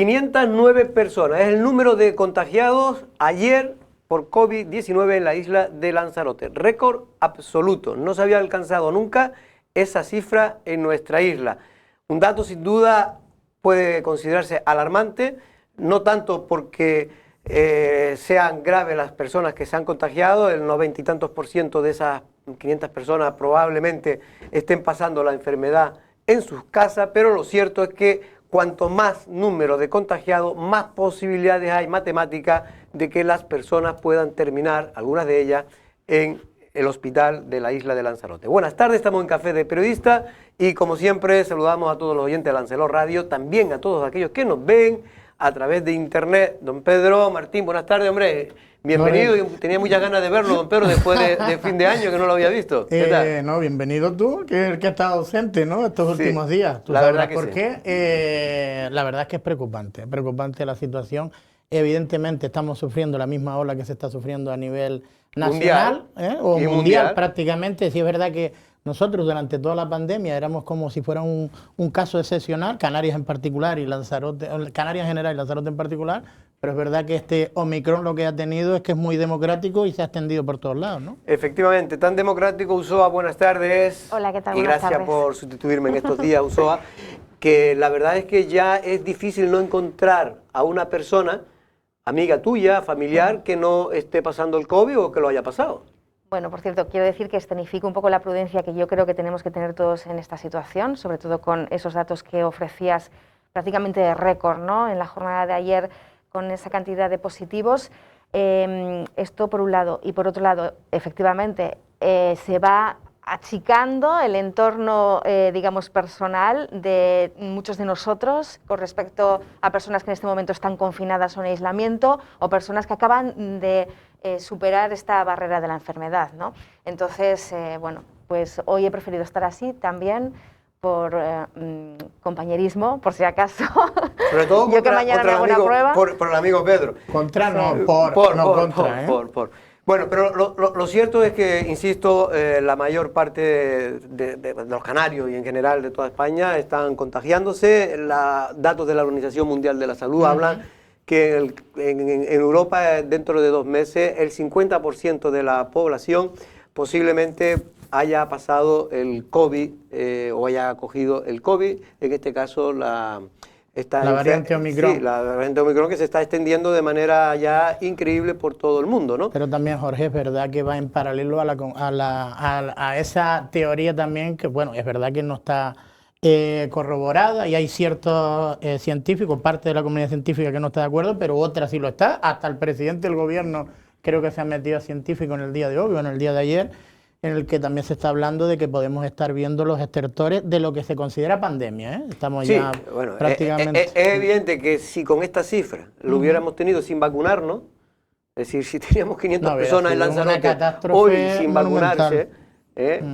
509 personas es el número de contagiados ayer por COVID-19 en la isla de Lanzarote. Récord absoluto. No se había alcanzado nunca esa cifra en nuestra isla. Un dato sin duda puede considerarse alarmante, no tanto porque sean graves las personas que se han contagiado, el 90 y tantos % de esas 500 personas probablemente estén pasando la enfermedad en sus casas, pero lo cierto es que cuanto más número de contagiados, más posibilidades hay matemáticas de que las personas puedan terminar, algunas de ellas, en el hospital de la isla de Lanzarote. Buenas tardes, estamos en Café de Periodista y como siempre saludamos a todos los oyentes de Lancelot Radio, también a todos aquellos que nos ven a través de internet. Don Pedro Martín, buenas tardes, hombre. Bienvenido, tenía muchas ganas de verlo, don Pedro, después de fin de año que no lo había visto. ¿Qué tal? No, bienvenido tú, que es el que ha estado ausente, ¿no? Estos últimos días. ¿Tú la sabes verdad que por sí. qué? La verdad es que es preocupante la situación. Evidentemente estamos sufriendo la misma ola que se está sufriendo a nivel nacional o mundial prácticamente. Sí, es verdad que nosotros durante toda la pandemia éramos como si fuera un caso excepcional, Canarias en particular y Lanzarote, Canarias en general y Lanzarote en particular. Pero es verdad que este Omicron lo que ha tenido es que es muy democrático y se ha extendido por todos lados, ¿no? Efectivamente, tan democrático, Usoa, buenas tardes. Hola, ¿qué tal? Y Buenas gracias tardes. por sustituirme en estos días, Usoa, que la verdad es que ya es difícil no encontrar a una persona, amiga tuya, familiar, que no esté pasando el COVID o que lo haya pasado. Bueno, por cierto, quiero decir que escenifico un poco la prudencia que yo creo que tenemos que tener todos en esta situación, sobre todo con esos datos que ofrecías prácticamente de récord, ¿no? En la jornada de ayer, con esa cantidad de positivos. Esto por un lado. Y por otro lado, efectivamente, se va achicando el entorno, digamos, personal de muchos de nosotros con respecto a personas que en este momento están confinadas o en aislamiento o personas que acaban de superar esta barrera de la enfermedad, ¿no? Entonces, bueno, pues hoy he preferido estar así también por compañerismo, por si acaso. Sobre todo yo que mañana me hago una prueba. Por el amigo Pedro. Contra, no, Sí. por. Bueno, pero lo cierto es que, insisto, la mayor parte de los canarios y en general de toda España están contagiándose. Datos de la Organización Mundial de la Salud hablan que en Europa, dentro de 2 meses, el 50% de la población posiblemente haya pasado el COVID o haya cogido el COVID, en este caso la variante Omicron. Sí, la variante Omicron, que se está extendiendo de manera ya increíble por todo el mundo, ¿no? Pero también, Jorge, es verdad que va en paralelo a esa teoría también, que bueno, es verdad que no está corroborada y hay ciertos científicos, parte de la comunidad científica que no está de acuerdo, pero otra sí lo está. Hasta el presidente del gobierno creo que se ha metido a científico en el día de hoy o en el día de ayer, en el que también se está hablando de que podemos estar viendo los estertores de lo que se considera pandemia, ¿eh? Estamos sí, ya bueno, prácticamente... es evidente que si con esta cifra lo hubiéramos tenido sin vacunarnos, es decir, si teníamos 500 personas en Lanzarote hoy sin vacunarse,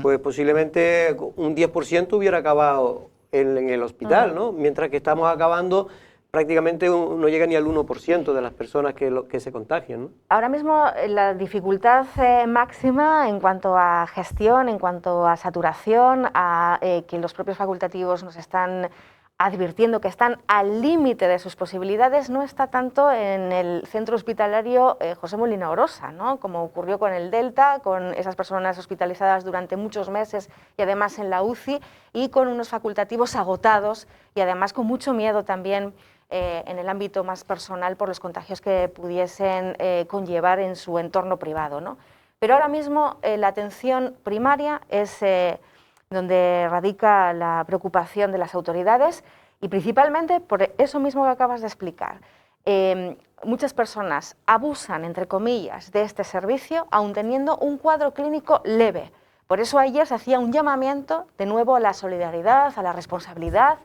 pues posiblemente un 10% hubiera acabado en el hospital, ¿no? Mientras que estamos acabando, prácticamente no llega ni al 1% de las personas que se contagian, ¿no? Ahora mismo la dificultad máxima en cuanto a gestión, en cuanto a saturación, a que los propios facultativos nos están advirtiendo que están al límite de sus posibilidades, no está tanto en el centro hospitalario José Molina Orosa, ¿no? Como ocurrió con el Delta, con esas personas hospitalizadas durante muchos meses y además en la UCI, y con unos facultativos agotados y además con mucho miedo también en el ámbito más personal por los contagios que pudiesen conllevar en su entorno privado, ¿no? Pero ahora mismo la atención primaria es donde radica la preocupación de las autoridades y principalmente por eso mismo que acabas de explicar. Muchas personas abusan, entre comillas, de este servicio aun teniendo un cuadro clínico leve. Por eso ayer se hacía un llamamiento de nuevo a la solidaridad, a la responsabilidad,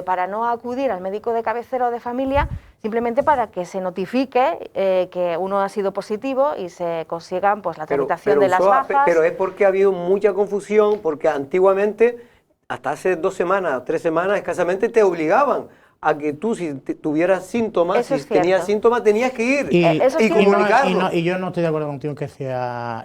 para no acudir al médico de cabecera o de familia, simplemente para que se notifique que uno ha sido positivo y se consigan pues, la tramitación de las bajas. Pero es porque ha habido mucha confusión, porque antiguamente, hasta hace 2 semanas, 3 semanas, escasamente te obligaban a que tú, si tuvieras síntomas, Eso si es tenías cierto. síntomas, tenías que ir eso y sí. comunicarlo. Y yo no estoy de acuerdo contigo en que sea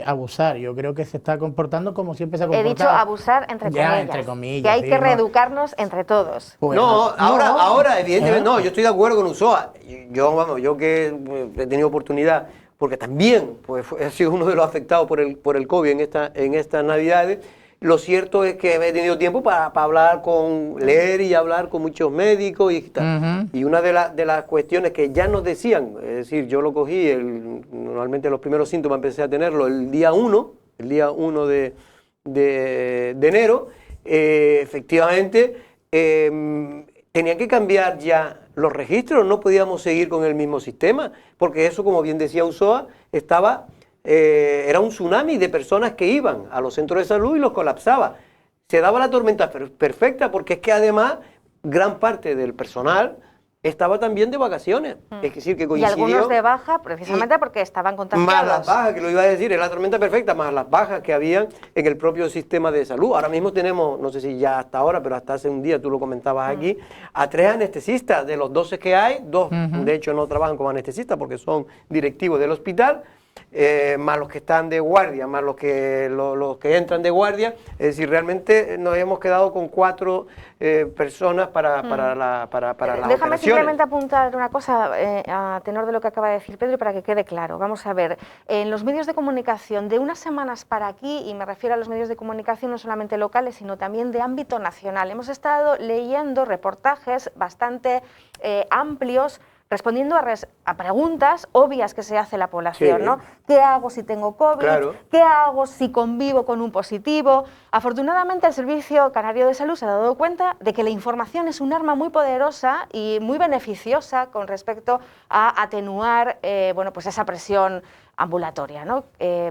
abusar. Yo creo que se está comportando como siempre se ha He comportado. dicho abusar entre Ya, comillas. entre comillas, Que hay sí, que no. reeducarnos entre todos. Pues, No, ahora, evidentemente, ¿eh? no, yo estoy de acuerdo con Ulloa. Yo que he tenido oportunidad, porque también pues, he sido uno de los afectados por el COVID en estas Navidades. Lo cierto es que he tenido tiempo para hablar leer y hablar con muchos médicos y tal. Y una de las cuestiones que ya nos decían, es decir, yo lo cogí, normalmente los primeros síntomas empecé a tenerlo el día 1 de enero, efectivamente, tenían que cambiar ya los registros, no podíamos seguir con el mismo sistema, porque eso, como bien decía Ulloa, era un tsunami de personas que iban a los centros de salud y los colapsaba. Se daba la tormenta perfecta, porque es que además gran parte del personal estaba también de vacaciones. Es decir, que coincidió... Y algunos de baja, precisamente porque estaban contagiados. Más las bajas, que lo iba a decir, es la tormenta perfecta, más las bajas que habían en el propio sistema de salud. Ahora mismo tenemos, no sé si ya hasta ahora, pero hasta hace un día, tú lo comentabas aquí, a 3 anestesistas. De los 12 que hay, 2 de hecho no trabajan como anestesistas porque son directivos del hospital, más los que están de guardia, más los que entran de guardia. Es decir, realmente nos hemos quedado con 4 personas para las Déjame operaciones. simplemente apuntar una cosa a tenor de lo que acaba de decir Pedro y para que quede claro. Vamos a ver, en los medios de comunicación de unas semanas para aquí, y me refiero a los medios de comunicación no solamente locales, sino también de ámbito nacional, hemos estado leyendo reportajes bastante amplios respondiendo a preguntas obvias que se hace la población, Sí. ¿no? ¿Qué hago si tengo COVID? Claro. ¿Qué hago si convivo con un positivo? Afortunadamente, el Servicio Canario de Salud se ha dado cuenta de que la información es un arma muy poderosa y muy beneficiosa con respecto a atenuar bueno, pues esa presión ambulatoria, ¿no?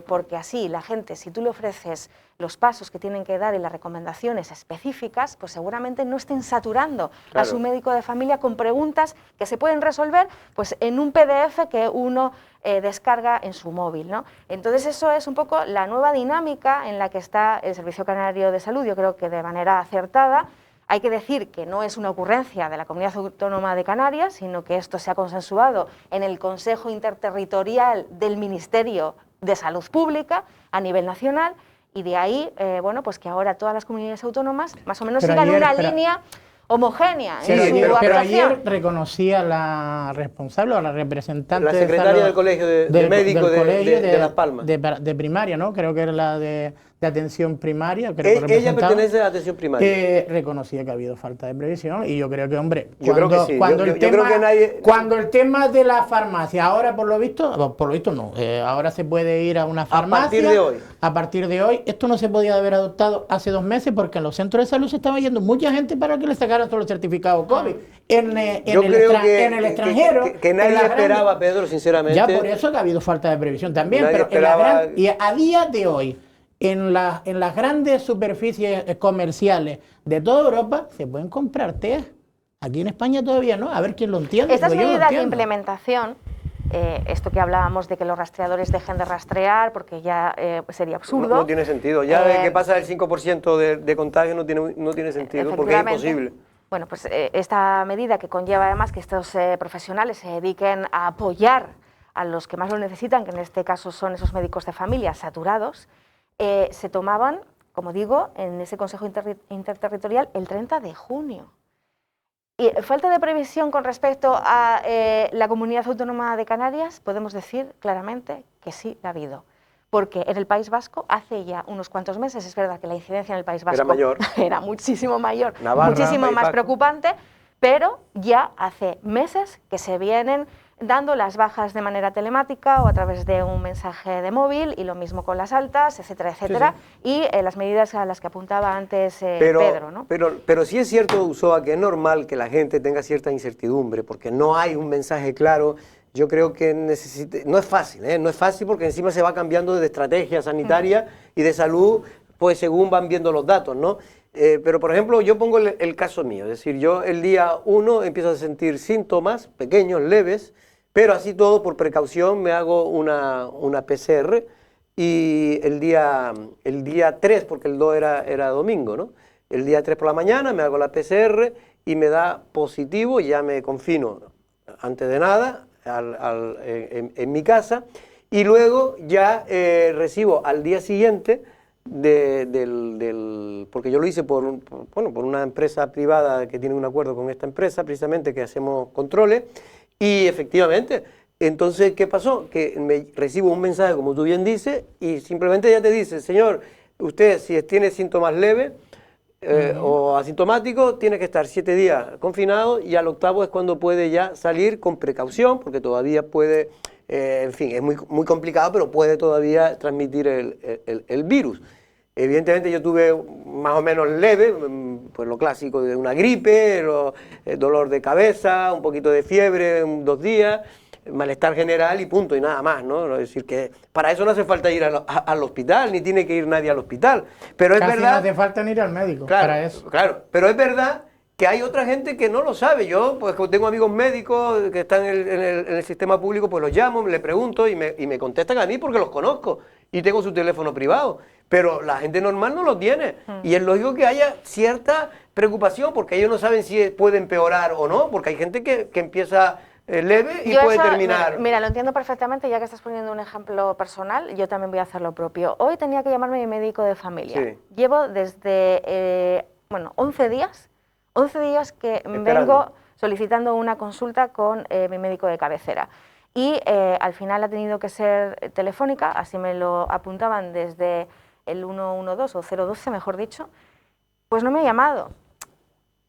Porque así la gente, si tú le ofreces los pasos que tienen que dar y las recomendaciones específicas, pues seguramente no estén saturando a su médico de familia con preguntas que se pueden resolver pues, en un PDF que uno descarga en su móvil, ¿no? Entonces eso es un poco la nueva dinámica en la que está el Servicio Canario de Salud, yo creo que de manera acertada. Hay que decir que no es una ocurrencia de la Comunidad Autónoma de Canarias, sino que esto se ha consensuado en el Consejo Interterritorial del Ministerio de Salud Pública a nivel nacional, y de ahí, bueno, pues que ahora todas las comunidades autónomas más o menos sigan una línea homogénea Sí, en su pero actuación. ayer reconocía la responsable o la representante la secretaria del Colegio de Médicos de Las Palmas. De primaria, ¿no? Creo que era la de atención primaria. Creo que Ella pertenece a la atención primaria. Reconocía que ha habido falta de previsión y yo creo que, hombre, Yo creo que sí. cuando el tema de la farmacia, ahora por lo visto no, ahora se puede ir a una farmacia. A partir de hoy, esto no se podía haber adoptado hace 2 meses porque en los centros de salud se estaba yendo mucha gente para que le sacaran todos los certificados COVID. En el extranjero. Que nadie esperaba, Pedro, sinceramente. Ya por eso que ha habido falta de previsión también, y a día de hoy, en las grandes superficies comerciales de toda Europa se pueden comprar test. Aquí en España todavía no, a ver quién lo entiende. Estas medidas de implementación, esto que hablábamos de que los rastreadores dejen de rastrear porque ya sería absurdo. No tiene sentido, ya de que pasa el 5% de contagio no tiene sentido porque es imposible. Bueno, pues esta medida que conlleva además que estos profesionales se dediquen a apoyar a los que más lo necesitan, que en este caso son esos médicos de familia saturados, se tomaban, como digo, en ese Consejo Interterritorial el 30 de junio. Y falta de previsión con respecto a la Comunidad Autónoma de Canarias, podemos decir claramente que sí la ha habido. Porque en el País Vasco, hace ya unos cuantos meses, es verdad que la incidencia en el País Vasco era muchísimo mayor, Navarra, muchísimo más preocupante, pero ya hace meses que se vienen dando las bajas de manera telemática o a través de un mensaje de móvil, y lo mismo con las altas, etcétera, etcétera, y las medidas a las que apuntaba antes Pedro, ¿no? Pero sí es cierto, Ulloa, que es normal que la gente tenga cierta incertidumbre, porque no hay un mensaje claro. Yo creo que no es fácil, no es fácil porque encima se va cambiando de estrategia sanitaria y de salud, pues según van viendo los datos, ¿no? Pero, por ejemplo, yo pongo el caso mío, es decir, yo el día 1 empiezo a sentir síntomas pequeños, leves, pero así todo, por precaución, me hago una PCR, y el día 3, porque el 2 era domingo, ¿no? El día 3 por la mañana me hago la PCR y me da positivo, ya me confino antes de nada en mi casa, y luego ya recibo al día siguiente, porque yo lo hice por una empresa privada que tiene un acuerdo con esta empresa, precisamente, que hacemos controles, y efectivamente, entonces, ¿qué pasó? Que recibo un mensaje, como tú bien dices, y simplemente ya te dice, señor, usted si tiene síntomas leves o asintomáticos, tiene que estar 7 días confinado, y al octavo es cuando puede ya salir con precaución, porque todavía puede, en fin, es muy complicado, pero puede todavía transmitir el virus. Evidentemente yo tuve más o menos leve, pues lo clásico de una gripe, dolor de cabeza, un poquito de fiebre, 2 días, malestar general y punto, y nada más, ¿no? Es decir, que para eso no hace falta ir al hospital, ni tiene que ir nadie al hospital. Pero es Casi verdad, no hace falta ni ir al médico, claro, para eso. Claro, pero es verdad que hay otra gente que no lo sabe. Yo, pues como tengo amigos médicos que están en el sistema público, pues los llamo, les pregunto y me contestan a mí porque los conozco y tengo su teléfono privado. Pero la gente normal no lo tiene. Y es lógico que haya cierta preocupación porque ellos no saben si puede empeorar o no, porque hay gente que empieza leve y puede terminar. Mira, lo entiendo perfectamente, ya que estás poniendo un ejemplo personal, yo también voy a hacer lo propio. Hoy tenía que llamarme mi médico de familia. Sí. Llevo desde, 11 días que Esperando. vengo solicitando una consulta con mi médico de cabecera. Y al final ha tenido que ser telefónica, así me lo apuntaban desde el 112 o 012, mejor dicho, pues no me ha llamado.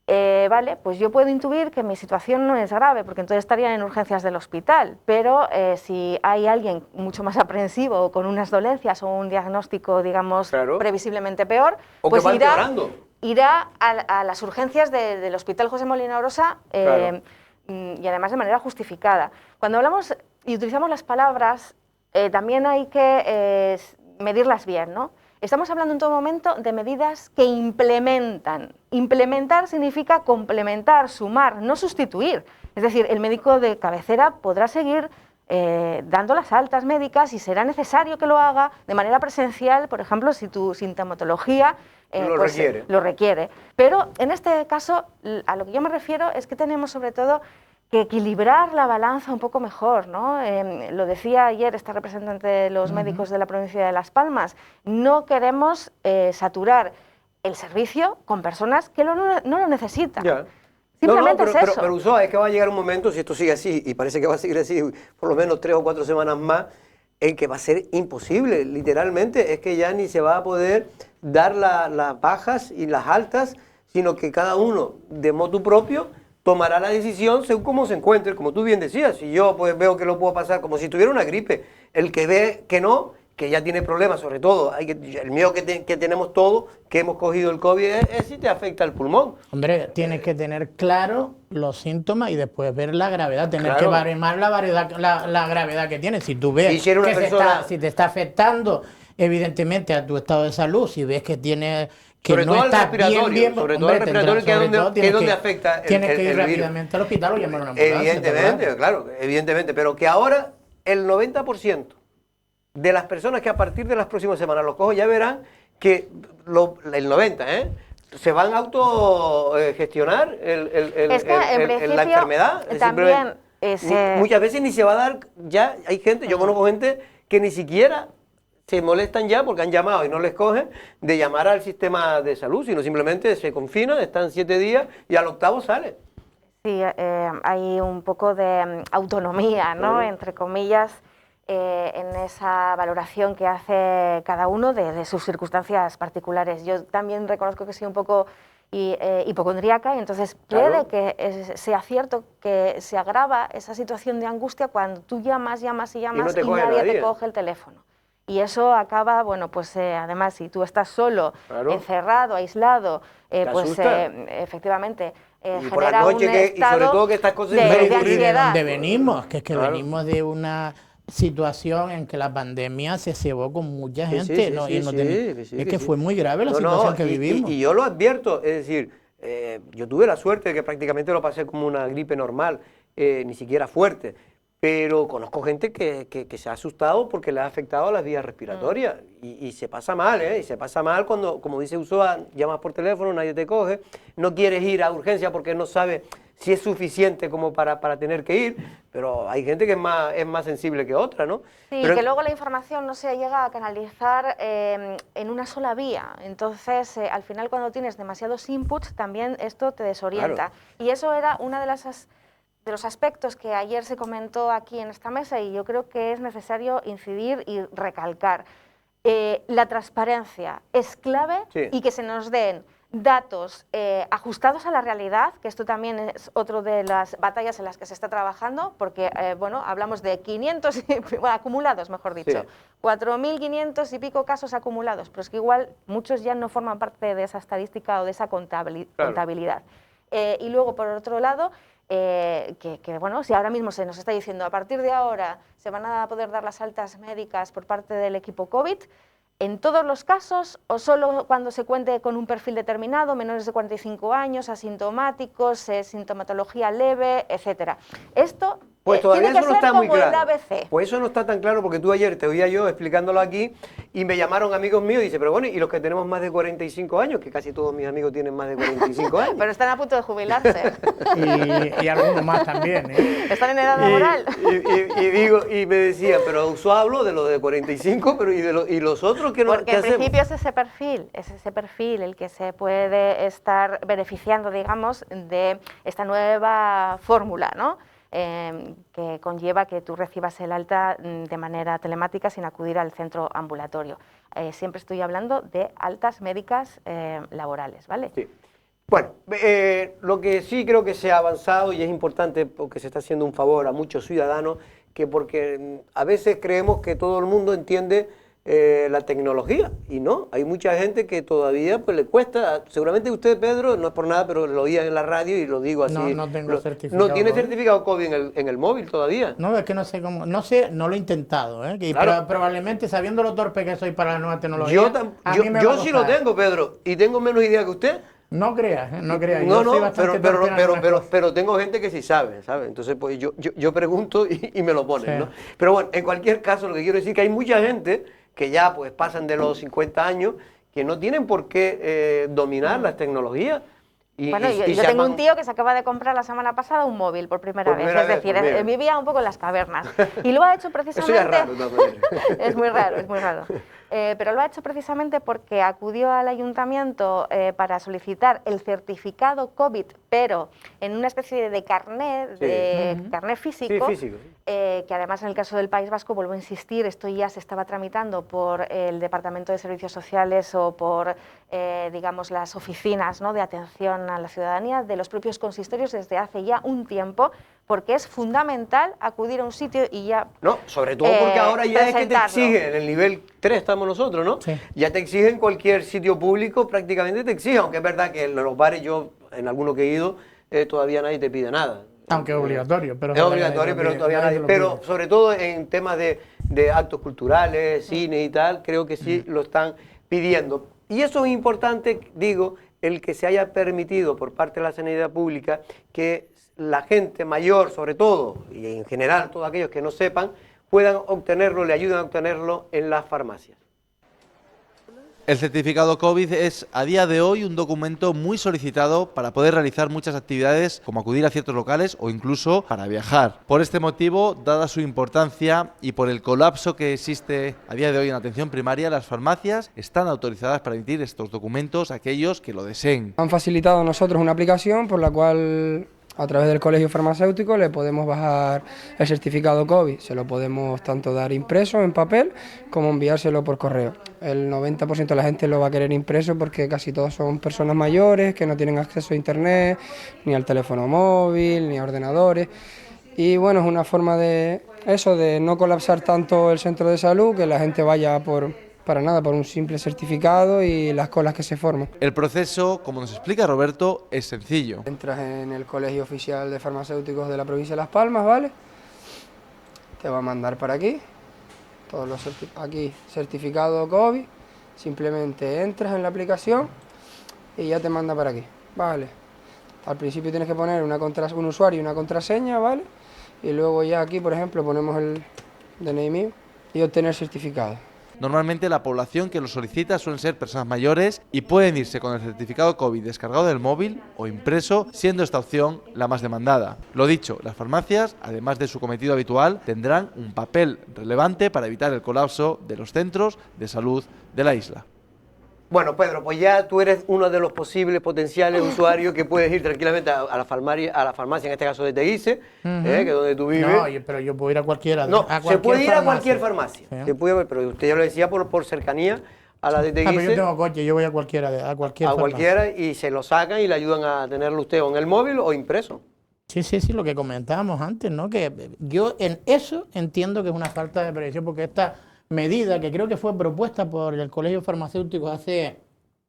Vale, pues yo puedo intuir que mi situación no es grave, porque entonces estarían en urgencias del hospital, pero si hay alguien mucho más aprensivo o con unas dolencias o un diagnóstico, digamos, previsiblemente peor, o pues irá a las urgencias del Hospital José Molina Orosa, y además de manera justificada. Cuando hablamos y utilizamos las palabras, también hay que medirlas bien, ¿no? Estamos hablando en todo momento de medidas que implementan. Implementar significa complementar, sumar, no sustituir. Es decir, el médico de cabecera podrá seguir dando las altas médicas y será necesario que lo haga de manera presencial, por ejemplo, si tu sintomatología lo requiere. Pero en este caso, a lo que yo me refiero es que tenemos sobre todo que equilibrar la balanza un poco mejor, ¿no? Lo decía ayer esta representante de los médicos de la provincia de Las Palmas, no queremos saturar el servicio con personas que no lo necesitan. Ya. Simplemente es eso. Pero Ulloa, es que va a llegar un momento, si esto sigue así, y parece que va a seguir así por lo menos 3 o 4 semanas más, en que va a ser imposible, literalmente, es que ya ni se va a poder dar las bajas y las altas, sino que cada uno, de motu propio, tomará la decisión según cómo se encuentre, como tú bien decías. Si yo pues veo que lo puedo pasar como si tuviera una gripe, el que ve que no, que ya tiene problemas, sobre todo, el miedo que tenemos todos, que hemos cogido el COVID, es si te afecta el pulmón. Hombre, tienes que tener claro los síntomas y después ver la gravedad, tener que baremar la gravedad que tienes. Si tú ves si te está afectando, evidentemente, a tu estado de salud, si ves que tienes... Sobre todo el respiratorio, que es donde afecta tienes que ir rápidamente al hospital o llamar a una ambulancia. Evidentemente, claro, evidentemente, pero que ahora el 90% de las personas que a partir de las próximas semanas los cojo ya verán que el 90%, se van a autogestionar la enfermedad. También muchas veces ni se va a dar, ya hay gente, yo conozco gente que ni siquiera se molestan ya porque han llamado y no les cogen de llamar al sistema de salud, sino simplemente se confinan, están 7 días y al octavo sale. Sí, hay un poco de autonomía, ¿no? Entre comillas, en esa valoración que hace cada uno de sus circunstancias particulares. Yo también reconozco que soy un poco hipocondríaca y entonces puede que sea cierto que se agrava esa situación de angustia cuando tú llamas y nadie te coge el teléfono. Y eso acaba, además, si tú estás solo, encerrado, aislado, efectivamente, genera un estado sobre todo que estas cosas de ansiedad. ¿De dónde venimos? Que es que venimos de una situación en que la pandemia se cebó con mucha gente. Es que fue muy grave la situación que vivimos. Y yo lo advierto, es decir, yo tuve la suerte de que prácticamente lo pasé como una gripe normal, ni siquiera fuerte. pero conozco gente que se ha asustado porque le ha afectado las vías respiratorias y se pasa mal, ¿eh? Y se pasa mal cuando, como dice Usoa, llamas por teléfono, nadie te coge, no quieres ir a urgencia porque no sabes si es suficiente como para tener que ir, pero hay gente que es más sensible que otra, ¿no? Sí, pero, que luego la información no se llega a canalizar en una sola vía, entonces al final cuando tienes demasiados inputs también esto te desorienta. Claro. Y eso era una de los aspectos que ayer se comentó aquí en esta mesa y yo creo que es necesario incidir y recalcar. La transparencia es clave y que se nos den datos ajustados a la realidad, que esto también es otra de las batallas en las que se está trabajando, porque bueno, hablamos de 500 acumulados, mejor dicho, 4.500 y pico casos acumulados, pero es que igual muchos ya no forman parte de esa estadística o de esa contabilidad. Y luego, por otro lado, bueno, si ahora mismo se nos está diciendo a partir de ahora se van a poder dar las altas médicas por parte del equipo COVID, ¿en todos los casos o solo cuando se cuente con un perfil determinado, menores de 45 años, asintomáticos, sintomatología leve, etcétera? Esto pues todavía tiene que eso no ser está muy como el claro. ABC. Pues eso no está tan claro porque tú ayer te oía yo explicándolo aquí y me llamaron amigos míos y dice, pero bueno, y los que tenemos más de 45 años, que casi todos mis amigos tienen más de 45 años. Pero están a punto de jubilarse. y algunos más también, ¿eh? Están en edad laboral. Y me decían, pero Usoa habló de los de 45, pero y los otros que no. Porque en principio es ese perfil el que se puede estar beneficiando, digamos, de esta nueva fórmula, ¿no? Que conlleva que tú recibas el alta de manera telemática sin acudir al centro ambulatorio. Siempre estoy hablando de altas médicas laborales, ¿vale? Sí. Bueno, lo que sí creo que se ha avanzado y es importante porque se está haciendo un favor a muchos ciudadanos, que porque a veces creemos que todo el mundo entiende la tecnología y no, hay mucha gente que todavía pues le cuesta, seguramente usted, Pedro, no es por nada, pero lo oía en la radio y lo digo así. No tengo certificado. ¿No tiene certificado COVID en el móvil todavía? No, es que no sé cómo, no lo he intentado, ¿eh? Claro. Probablemente sabiendo lo torpe que soy para la nueva tecnología. Yo sí lo tengo, Pedro, y tengo menos idea que usted. No creas, no creas. No, pero tengo gente que sí sabe, ¿sabe? Entonces, pues yo pregunto y me lo ponen, sí. ¿No? Pero bueno, en cualquier caso, lo que quiero decir es que hay mucha gente que ya pues pasan de los 50 años que no tienen por qué dominar las tecnologías. Bueno, yo tengo un tío que se acaba de comprar la semana pasada un móvil por primera vez, es decir, vivía un poco en las cavernas y lo ha hecho precisamente... Eso ya es raro, es muy raro. Pero lo ha hecho precisamente porque acudió al ayuntamiento para solicitar el certificado COVID, pero en una especie de carnet, carnet físico, sí, físico. Que además en el caso del País Vasco, vuelvo a insistir, esto ya se estaba tramitando por el Departamento de Servicios Sociales o por, digamos, las oficinas, ¿no?, de atención a la ciudadanía de los propios consistorios desde hace ya un tiempo, porque es fundamental acudir a un sitio y ya... No, sobre todo porque ahora ya es que te exigen, en el nivel 3 estamos nosotros, ¿no? Sí. Ya te exigen cualquier sitio público, prácticamente te exigen, aunque es verdad que en los bares, yo en alguno que he ido, todavía nadie te pide nada. Aunque es obligatorio, pero... Es obligatorio, pero todavía nadie... Pero sobre todo en temas de actos culturales, cine y tal, creo que sí lo están pidiendo. Y eso es importante, digo, el que se haya permitido por parte de la sanidad pública que la gente mayor, sobre todo, y en general todos aquellos que no sepan, puedan obtenerlo, le ayuden a obtenerlo en las farmacias. El certificado COVID es a día de hoy un documento muy solicitado para poder realizar muchas actividades como acudir a ciertos locales o incluso para viajar. Por este motivo, dada su importancia y por el colapso que existe a día de hoy en atención primaria, las farmacias están autorizadas para emitir estos documentos a aquellos que lo deseen. Han facilitado a nosotros una aplicación por la cual a través del colegio farmacéutico le podemos bajar el certificado COVID, se lo podemos tanto dar impreso en papel como enviárselo por correo. El 90% de la gente lo va a querer impreso porque casi todos son personas mayores que no tienen acceso a internet, ni al teléfono móvil, ni a ordenadores. Y bueno, es una forma de eso, de no colapsar tanto el centro de salud, que la gente vaya para nada, por un simple certificado y las colas que se forman. El proceso, como nos explica Roberto, es sencillo. Entras en el Colegio Oficial de Farmacéuticos de la provincia de Las Palmas, ¿vale? Te va a mandar para aquí, aquí certificado COVID, simplemente entras en la aplicación y ya te manda para aquí, ¿vale? Al principio tienes que poner un usuario y una contraseña, ¿vale? y luego ya aquí, por ejemplo, ponemos el DNI mío y obtener certificado. Normalmente la población que lo solicita suelen ser personas mayores y pueden irse con el certificado COVID descargado del móvil o impreso, siendo esta opción la más demandada. Lo dicho, las farmacias, además de su cometido habitual, tendrán un papel relevante para evitar el colapso de los centros de salud de la isla. Bueno, Pedro, pues ya tú eres uno de los posibles potenciales usuarios que puedes ir tranquilamente a la farmacia, en este caso de Teguise, que es donde tú vives. No, pero yo puedo ir a cualquiera. No, se puede ir a cualquier farmacia. Sí. Se puede, pero usted ya lo decía por cercanía a la de Teguise. Pero yo tengo coche, yo voy a cualquiera, a cualquier farmacia. Cualquiera, y se lo sacan y le ayudan a tenerlo usted o en el móvil o impreso. Sí, lo que comentábamos antes, ¿no? Que yo en eso entiendo que es una falta de prevención, porque esta medida, que creo que fue propuesta por el Colegio Farmacéutico hace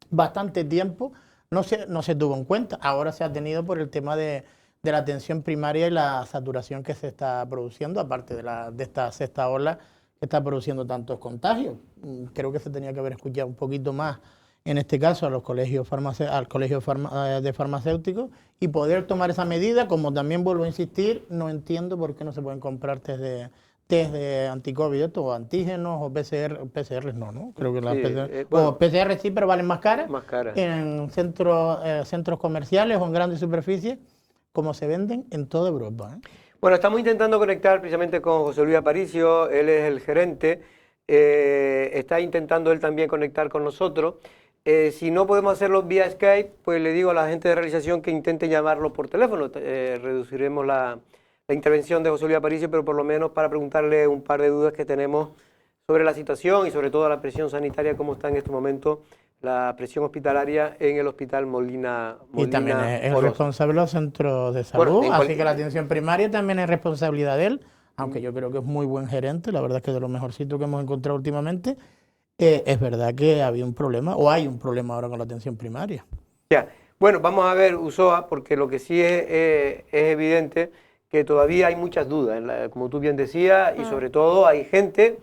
bastante tiempo, no se tuvo en cuenta. Ahora se ha tenido por el tema de la atención primaria y la saturación que se está produciendo, aparte de esta sexta ola que está produciendo tantos contagios. Creo que se tenía que haber escuchado un poquito más, en este caso, a los colegios de farmacéuticos y poder tomar esa medida. Como también vuelvo a insistir, no entiendo por qué no se pueden comprar test de anticovid o antígenos o PCR no. Creo que las PCR, o PCR sí, pero valen más caras. En centros comerciales o en grandes superficies, como se venden en toda Europa. Bueno, estamos intentando conectar precisamente con José Luis Aparicio, él es el gerente, está intentando él también conectar con nosotros. Si no podemos hacerlo vía Skype, pues le digo a la gente de realización que intente llamarlo por teléfono. Reduciremos la intervención de José Luis Aparicio, pero por lo menos para preguntarle un par de dudas que tenemos sobre la situación y sobre todo la presión sanitaria, cómo está en este momento la presión hospitalaria en el Hospital Molina y también es responsable de los centros de salud, así que la atención primaria también es responsabilidad de él, aunque yo creo que es muy buen gerente, la verdad es que de lo mejorcito que hemos encontrado últimamente. Es verdad que había un problema, o hay un problema ahora con la atención primaria. Ya, bueno, vamos a ver, Usoa, porque lo que sí es evidente que todavía hay muchas dudas, como tú bien decías, y sobre todo hay gente,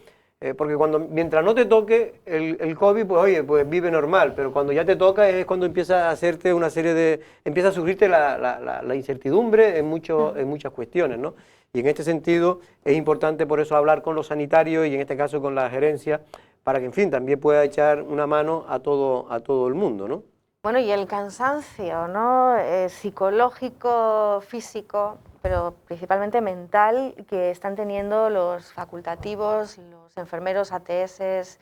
porque mientras no te toque el COVID, pues oye, pues vive normal, pero cuando ya te toca es cuando empieza a hacerte una serie empieza a surgirte la incertidumbre en muchas cuestiones, ¿no? Y en este sentido es importante por eso hablar con los sanitarios y en este caso con la gerencia, para que en fin también pueda echar una mano a todo el mundo, ¿no? Bueno, y el cansancio, ¿no? Psicológico, físico, pero principalmente mental, que están teniendo los facultativos, los enfermeros, ATS,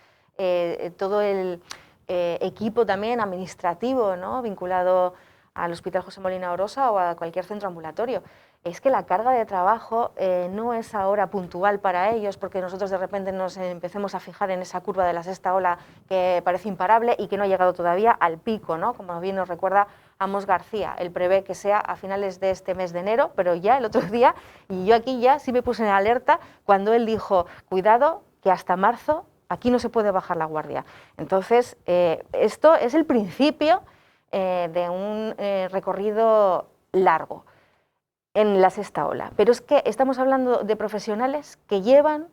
todo el equipo también administrativo, ¿no? Vinculado al Hospital José Molina Orosa o a cualquier centro ambulatorio. Es que la carga de trabajo no es ahora puntual para ellos, porque nosotros de repente nos empecemos a fijar en esa curva de la sexta ola que parece imparable y que no ha llegado todavía al pico, ¿no? Como bien nos recuerda Amos García. Él prevé que sea a finales de este mes de enero, pero ya el otro día, y yo aquí ya sí me puse en alerta cuando él dijo, cuidado, que hasta marzo aquí no se puede bajar la guardia. Entonces, esto es el principio de un recorrido largo en la sexta ola, pero es que estamos hablando de profesionales que llevan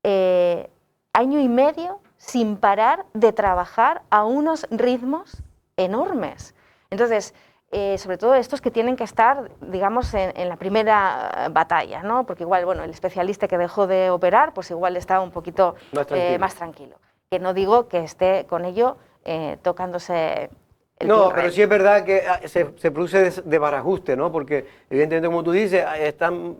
año y medio sin parar de trabajar a unos ritmos enormes. Entonces, sobre todo estos que tienen que estar, digamos, en la primera batalla, ¿no? Porque igual, bueno, el especialista que dejó de operar, pues igual está un poquito más tranquilo. Que no digo que esté con ello tocándose No, pero sí es verdad que se produce desbarajuste, ¿no? Porque evidentemente, como tú dices, están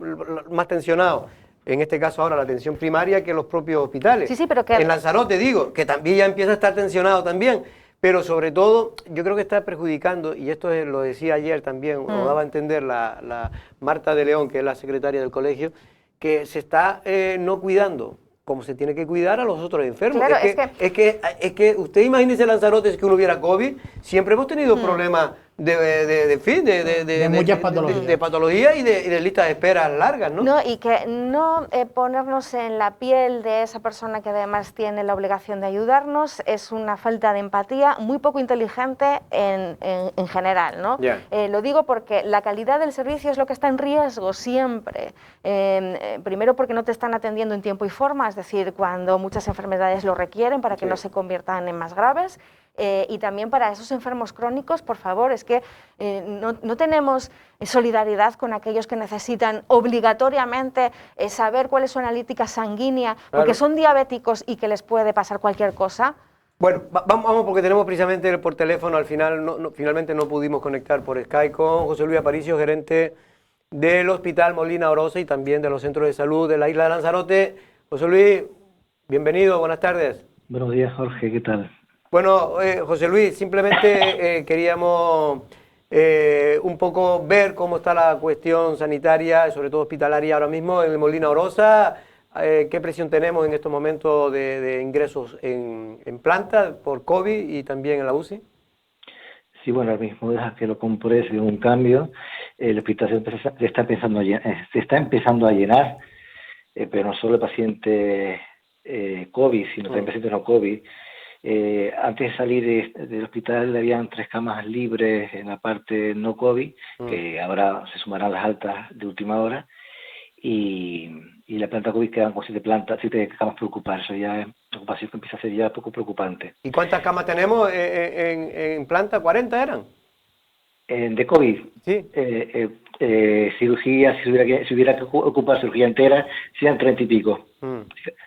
más tensionados, en este caso ahora la atención primaria, que los propios hospitales. Sí, pero que... En Lanzarote, digo, que también ya empieza a estar tensionado también, pero sobre todo yo creo que está perjudicando, y esto lo decía ayer también, lo daba a entender la Marta de León, que es la secretaria del colegio, que se está no cuidando como se tiene que cuidar a los otros enfermos. Claro, es que usted imagínese Lanzarote, si que uno hubiera COVID, siempre hemos tenido problemas de muchas patologías. De patologías y de listas de espera largas, ¿no? No, y que no ponernos en la piel de esa persona que además tiene la obligación de ayudarnos es una falta de empatía muy poco inteligente en general, ¿no? Yeah. Lo digo porque la calidad del servicio es lo que está en riesgo siempre. Primero porque no te están atendiendo en tiempo y forma, es decir, cuando muchas enfermedades lo requieren para que no se conviertan en más graves. y también para esos enfermos crónicos, por favor, es que no tenemos solidaridad con aquellos que necesitan obligatoriamente saber cuál es su analítica sanguínea, porque son diabéticos y que les puede pasar cualquier cosa. Bueno, vamos porque tenemos precisamente por teléfono, al final finalmente no pudimos conectar por Skype con José Luis Aparicio, gerente del Hospital Molina Orosa y también de los centros de salud de la isla de Lanzarote. José Luis, bienvenido, buenas tardes. Buenos días, Jorge, ¿qué tal? Bueno, José Luis, simplemente queríamos un poco ver cómo está la cuestión sanitaria, sobre todo hospitalaria ahora mismo en el Molina Orosa. ¿Qué presión tenemos en estos momentos de ingresos en planta por COVID y también en la UCI? Sí, bueno, ahora mismo deja que lo compruebe, si un cambio. El hospital se está empezando a llenar, pero no solo pacientes COVID, sino también pacientes no COVID. Antes de salir del hospital habían 3 camas libres en la parte no COVID, que ahora se sumarán las altas de última hora, y la planta COVID quedan con 7 camas por ocupar. Eso ya es una ocupación que empieza a ser ya poco preocupante. ¿Y cuántas camas tenemos en planta? ¿40 eran? De COVID, sí. Cirugía, si hubiera que ocupar cirugía entera, serían 30 y pico,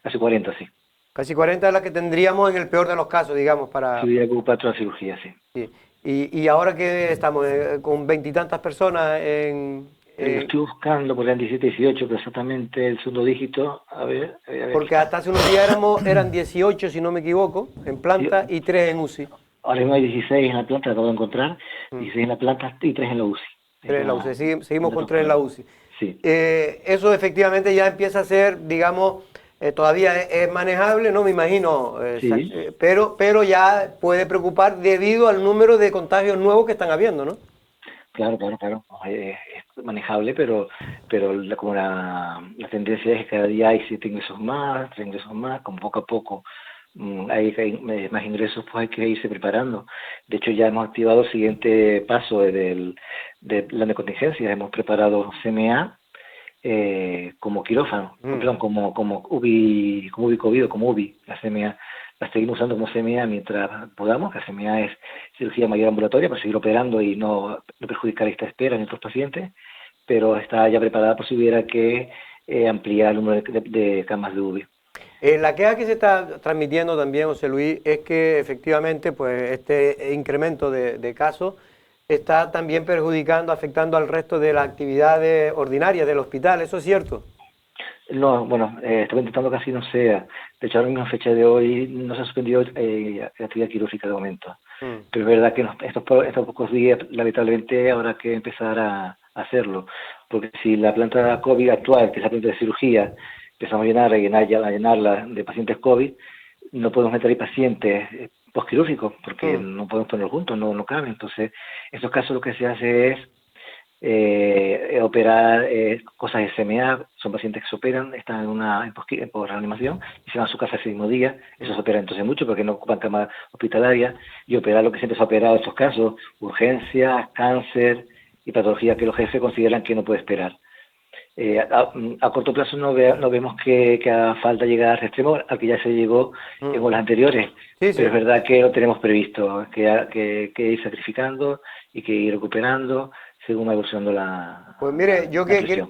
casi 40, sí. Casi 40 es la que tendríamos en el peor de los casos, digamos, para... Si hubiera que ocupar toda la cirugía, sí. Sí. Y ahora que estamos con 20 y tantas personas en... Estoy buscando, porque eran 17, 18, pero exactamente el segundo dígito, a ver. Porque hasta hace unos días eran 18, si no me equivoco, en planta y 3 en UCI. Ahora mismo hay 16 en la planta, acabo de encontrar, 16 en la planta y 3 en la UCI. 3 en la UCI, seguimos con 3 en la UCI. Sí. Eso efectivamente ya empieza a ser, digamos, todavía es manejable, ¿no? Me imagino, sí. pero ya puede preocupar debido al número de contagios nuevos que están habiendo, ¿no? Claro. Es manejable, pero como la tendencia es que cada día hay 7 ingresos más, 3 ingresos más, con poco a poco hay más ingresos, pues hay que irse preparando. De hecho, ya hemos activado el siguiente paso de plan de contingencia. Hemos preparado CMA como quirófano, perdón, como UBI COVID o como UBI. La CMA la seguimos usando como CMA mientras podamos. La CMA es cirugía mayor ambulatoria para seguir operando y no perjudicar esta espera en otros pacientes, pero está ya preparada por si hubiera que ampliar el número de camas de UBI. La queja que se está transmitiendo también, José Luis, es que efectivamente pues este incremento de casos está también afectando al resto de las actividades ordinarias del hospital. ¿Eso es cierto? No, bueno, estaba intentando que así no sea. De hecho, ahora mismo, a fecha de hoy, no se ha suspendido la actividad quirúrgica de momento. Pero es verdad que estos pocos días, lamentablemente, habrá que empezar a hacerlo. Porque si la planta COVID actual, que es la planta de cirugía, empezamos a llenarla de pacientes COVID, no podemos meter ahí pacientes postquirúrgicos, porque no podemos ponerlos juntos, no cabe. Entonces, en estos casos lo que se hace es operar cosas de SMA. Son pacientes que se operan, están en reanimación y se van a su casa ese mismo día. Eso se opera entonces mucho porque no ocupan cama hospitalaria, y operar lo que siempre se ha operado en estos casos: urgencias, cáncer y patologías que los jefes consideran que no puede esperar. A corto plazo no vemos que haga falta llegar a ese extremo al que ya se llegó en olas anteriores, pero es verdad que lo tenemos previsto, que ir sacrificando y que ir recuperando según va evolucionando la... Pues mire, yo quería,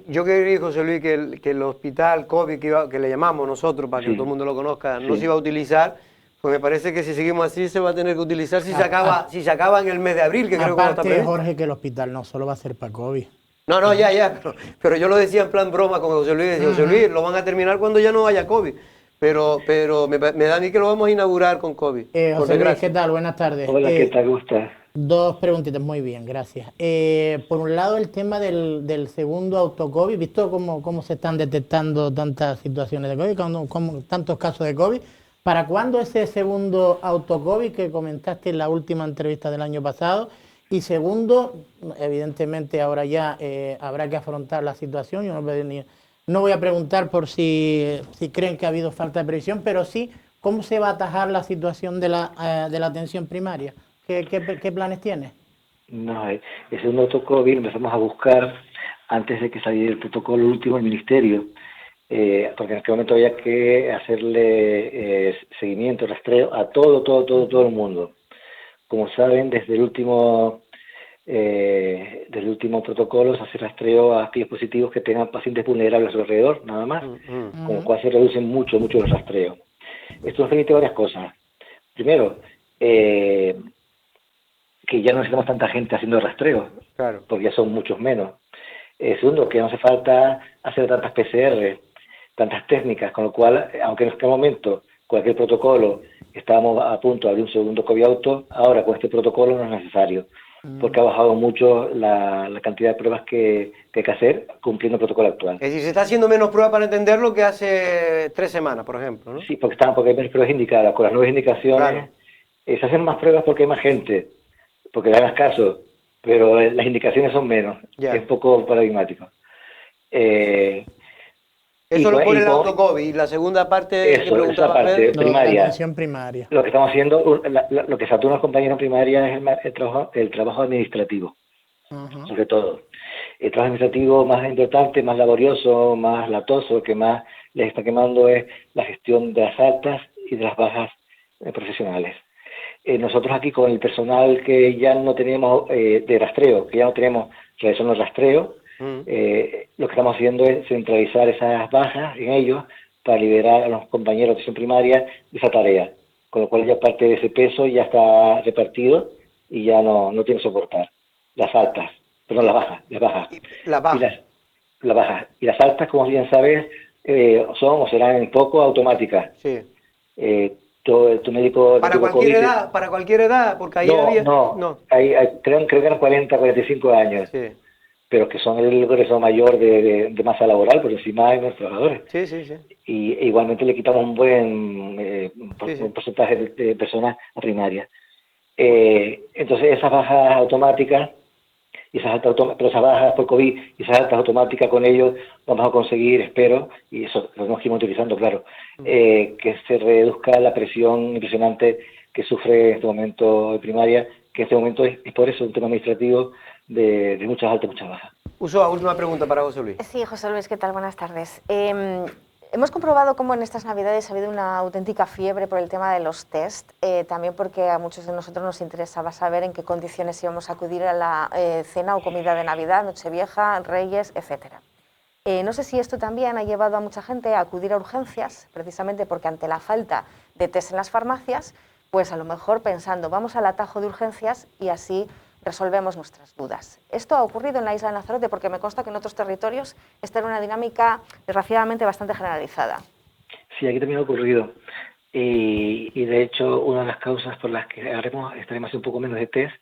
José Luis, que el hospital COVID que le llamamos nosotros, para que todo el mundo lo conozca, no se iba a utilizar. Pues me parece que si seguimos así se va a tener que utilizar si se acaba en el mes de abril, que creo que no está previsto. Jorge, que el hospital no solo va a ser para COVID. No, ya, pero yo lo decía en plan broma con José Luis. Decía, José Luis, lo van a terminar cuando ya no haya COVID. Pero me da a mí que lo vamos a inaugurar con COVID. José Luis, ¿qué tal? Buenas tardes. Hola, ¿qué tal? ¿Cómo estás? 2 preguntitas, muy bien, gracias. Por un lado, el tema del segundo autocovid, visto cómo se están detectando tantas situaciones de COVID, tantos casos de COVID. ¿Para cuándo ese segundo autocovid que comentaste en la última entrevista del año pasado? Y segundo, evidentemente ahora ya habrá que afrontar la situación. Yo no voy a preguntar por si creen que ha habido falta de previsión, pero sí cómo se va a atajar la situación de la atención primaria. ¿Qué planes tiene? No, ese segundo autocovid empezamos a buscar antes de que saliera el protocolo último del Ministerio, porque en aquel momento había que hacerle seguimiento, rastreo a todo el mundo. como saben, desde el último protocolo se hace rastreo a aquellos positivos que tengan pacientes vulnerables a su alrededor, nada más, con lo cual se reducen mucho los rastreos. Esto nos permite varias cosas. Primero, que ya no necesitamos tanta gente haciendo rastreo, Claro. porque ya son muchos menos. Segundo, que no hace falta hacer tantas PCR, tantas técnicas, con lo cual, aunque en este momento cualquier protocolo estábamos a punto de abrir un segundo COVID auto, ahora con este protocolo no es necesario, porque ha bajado mucho la cantidad de pruebas que hay que hacer cumpliendo el protocolo actual. Es decir, se está haciendo menos pruebas para entenderlo que hace 3 semanas, por ejemplo, ¿no? Sí, porque hay menos pruebas indicadas. Con las nuevas indicaciones Claro. Se hacen más pruebas porque hay más gente, porque le hagas caso, pero las indicaciones son menos. Ya. Es un poco paradigmático. Eso lo pone el autocovid. Y la segunda parte que preguntaba parte Pedro, primaria. La atención primaria. Lo que estamos haciendo, lo que saturan los compañeros en primaria es el trabajo administrativo, sobre todo. El trabajo administrativo más importante, más laborioso, más latoso, que más les está quemando es la gestión de las altas y de las bajas profesionales. Nosotros aquí con el personal que ya no tenemos de rastreo, que ya no tenemos realizando el rastreo, lo que estamos haciendo es centralizar esas bajas en ellos para liberar a los compañeros de atención primaria de esa tarea, con lo cual ya parte de ese peso ya está repartido y ya no tiene que soportar las altas, perdón, las bajas. Las bajas. Y las altas, como bien sabes, son o serán en poco automáticas. Sí. Tu médico... ¿Para cualquier edad? ¿Para cualquier edad? Porque ahí había... No. Creo que eran 40, 45 años. Sí. Pero que son el grueso mayor de masa laboral, por encima de nuestros trabajadores. Sí. Y igualmente le quitamos un buen un porcentaje de personas a primaria. Entonces esas bajas automáticas, pero esas bajas por COVID y esas altas automáticas con ellos vamos a conseguir, espero, y eso lo tenemos que ir utilizando, claro, que se reduzca la presión impresionante que sufre en este momento de primaria, que en este momento es por eso un tema administrativo de muchas altas y muchas bajas. Uso, última pregunta para José Luis. Sí, José Luis, ¿qué tal? Buenas tardes. Hemos comprobado cómo en estas Navidades ha habido una auténtica fiebre por el tema de los test, también porque a muchos de nosotros nos interesaba saber en qué condiciones íbamos a acudir a la cena o comida de Navidad, Nochevieja, Reyes, etc. No sé si esto también ha llevado a mucha gente a acudir a urgencias, precisamente porque ante la falta de test en las farmacias, pues a lo mejor pensando, vamos al atajo de urgencias y así resolvemos nuestras dudas. Esto ha ocurrido en la isla de Lanzarote porque me consta que en otros territorios está en una dinámica desgraciadamente bastante generalizada. Sí, aquí también ha ocurrido. Y de hecho, una de las causas por las que estaremos un poco menos de test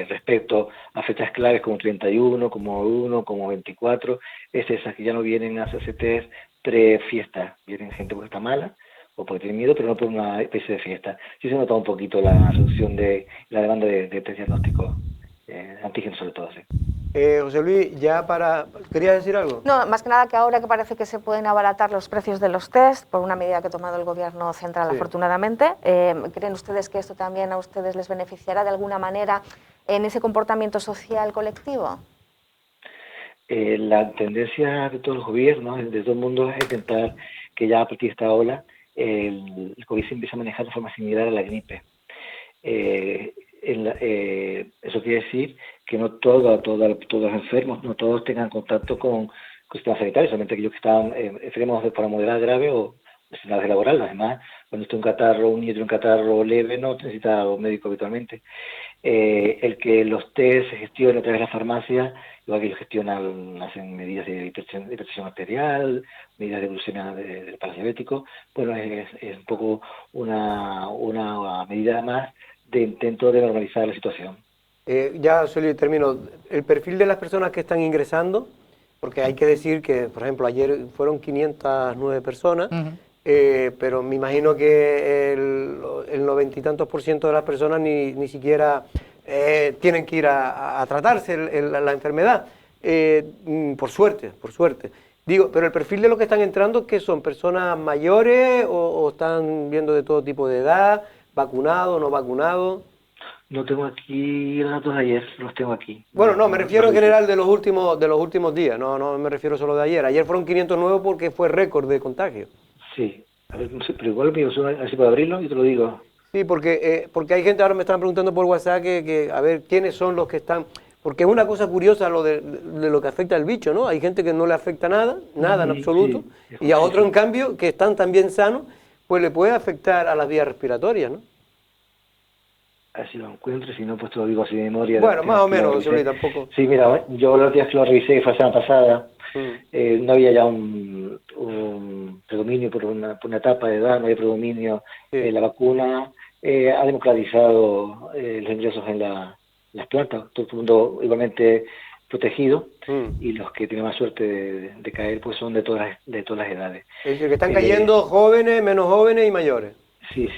respecto a fechas claves como 31, como 1, como 24, es esa, que ya no vienen a hacerse test pre-fiesta. Vienen gente porque está mala o porque tiene miedo, pero no por una especie de fiesta. Sí se nota un poquito la reducción de la demanda de test diagnóstico, antígenos sobre todo, sí. José Luis, ¿querías decir algo? No, más que nada que ahora que parece que se pueden abaratar los precios de los test por una medida que ha tomado el Gobierno central, afortunadamente, ¿creen ustedes que esto también a ustedes les beneficiará de alguna manera en ese comportamiento social colectivo? La tendencia de todos los gobiernos, de todo el mundo, es intentar que ya a partir de esta ola el COVID se empieza a manejar de forma similar a la gripe. Eso quiere decir que no todos los enfermos, no todos tengan contacto con sistemas sanitarios, solamente aquellos que están enfermos de forma moderada, grave o de laboral. Además, cuando está un niño tiene un catarro leve, no necesita un médico habitualmente. El que los test se gestionen a través de la farmacia, igual que ellos hacen medidas de hipertensión arterial, medidas de glucemia del paradiabético, bueno, es un poco una medida más de intento de normalizar la situación. Ya, José, termino. El perfil de las personas que están ingresando, porque hay que decir que, por ejemplo, ayer fueron 509 personas, pero me imagino que el 90 y tantos % de las personas ni siquiera tienen que ir a tratarse la enfermedad, por suerte. Digo, pero el perfil de los que están entrando, ¿qué son? ¿Personas mayores o están viendo de todo tipo de edad? ¿Vacunados, no vacunados? No tengo aquí los datos de ayer, los tengo aquí. Bueno, no, me refiero en general de los últimos días, no me refiero solo de ayer. Ayer fueron 509 porque fue récord de contagio. Sí, a ver, no sé, pero igual me así para abrirlo y te lo digo. Sí, porque hay gente, ahora me están preguntando por WhatsApp que a ver quiénes son los que están, porque es una cosa curiosa lo de lo que afecta al bicho, ¿no? Hay gente que no le afecta nada en absoluto, sí, y a otros en cambio que están también sanos, pues le puede afectar a las vías respiratorias, ¿no? Así lo encuentro, si no, pues te lo digo así de memoria. Bueno, más o menos, José Luis, tampoco. Sí, mira, yo los días que lo revisé, fue la semana pasada, no había ya un predominio por una etapa de edad, no había predominio. Sí. La vacuna ha democratizado los ingresos en las plantas, todo el mundo igualmente protegido, y los que tienen más suerte de caer pues son de todas las edades. Es decir, que están cayendo jóvenes, menos jóvenes y mayores. Sí.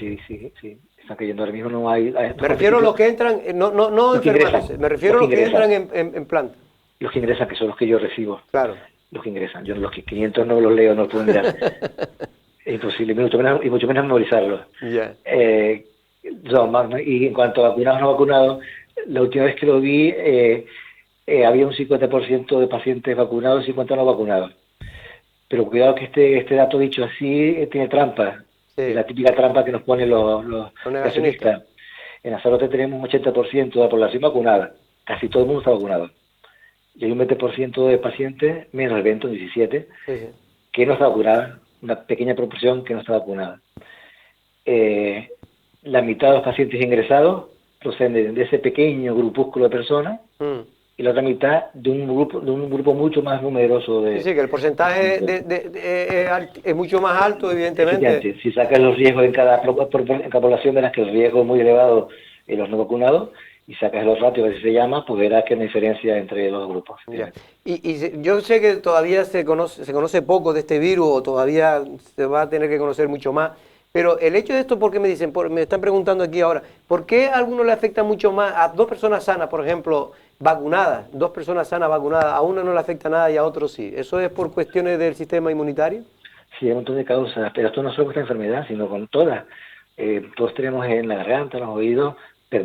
Están cayendo ahora mismo, no hay... Me refiero a los que entran, no enfermándose, me refiero a los que entran en planta. Los que ingresan, que son los que yo recibo. Claro. Los que ingresan. Yo los 500 no los leo, no los puedo mirar. Es imposible, y mucho menos memorizarlos. Yeah. Y en cuanto a vacunados o no vacunados, la última vez que lo vi, había un 50% de pacientes vacunados y 50% no vacunados. Pero cuidado que este dato dicho así tiene trampa. Sí. La típica trampa que nos ponen los negacionistas. En Lanzarote tenemos un 80% de la población vacunada. Casi todo el mundo está vacunado. Y hay un 20% de pacientes, menos el 20, un 17%, que no está vacunada. Una pequeña proporción que no está vacunada. La mitad de los pacientes ingresados proceden de ese pequeño grupúsculo de personas, y la otra mitad de un grupo mucho más numeroso de... Sí, que el porcentaje es mucho más alto, evidentemente. Si sacas los riesgos en cada población, verás que el riesgo es muy elevado en los no vacunados, y sacas los ratios, así se llama, pues verás que hay una diferencia entre los grupos. Y yo sé que todavía se conoce poco de este virus, o todavía se va a tener que conocer mucho más, pero el hecho de esto, ¿por qué me dicen? Me están preguntando aquí ahora, ¿por qué a algunos le afecta mucho más a dos personas sanas, por ejemplo, vacunadas, dos personas sanas vacunadas, a una no le afecta nada y a otro sí? ¿Eso es por cuestiones del sistema inmunitario? Sí, hay un montón de causas, pero esto no solo con esta enfermedad, sino con todas. Todos tenemos en la garganta, en los oídos,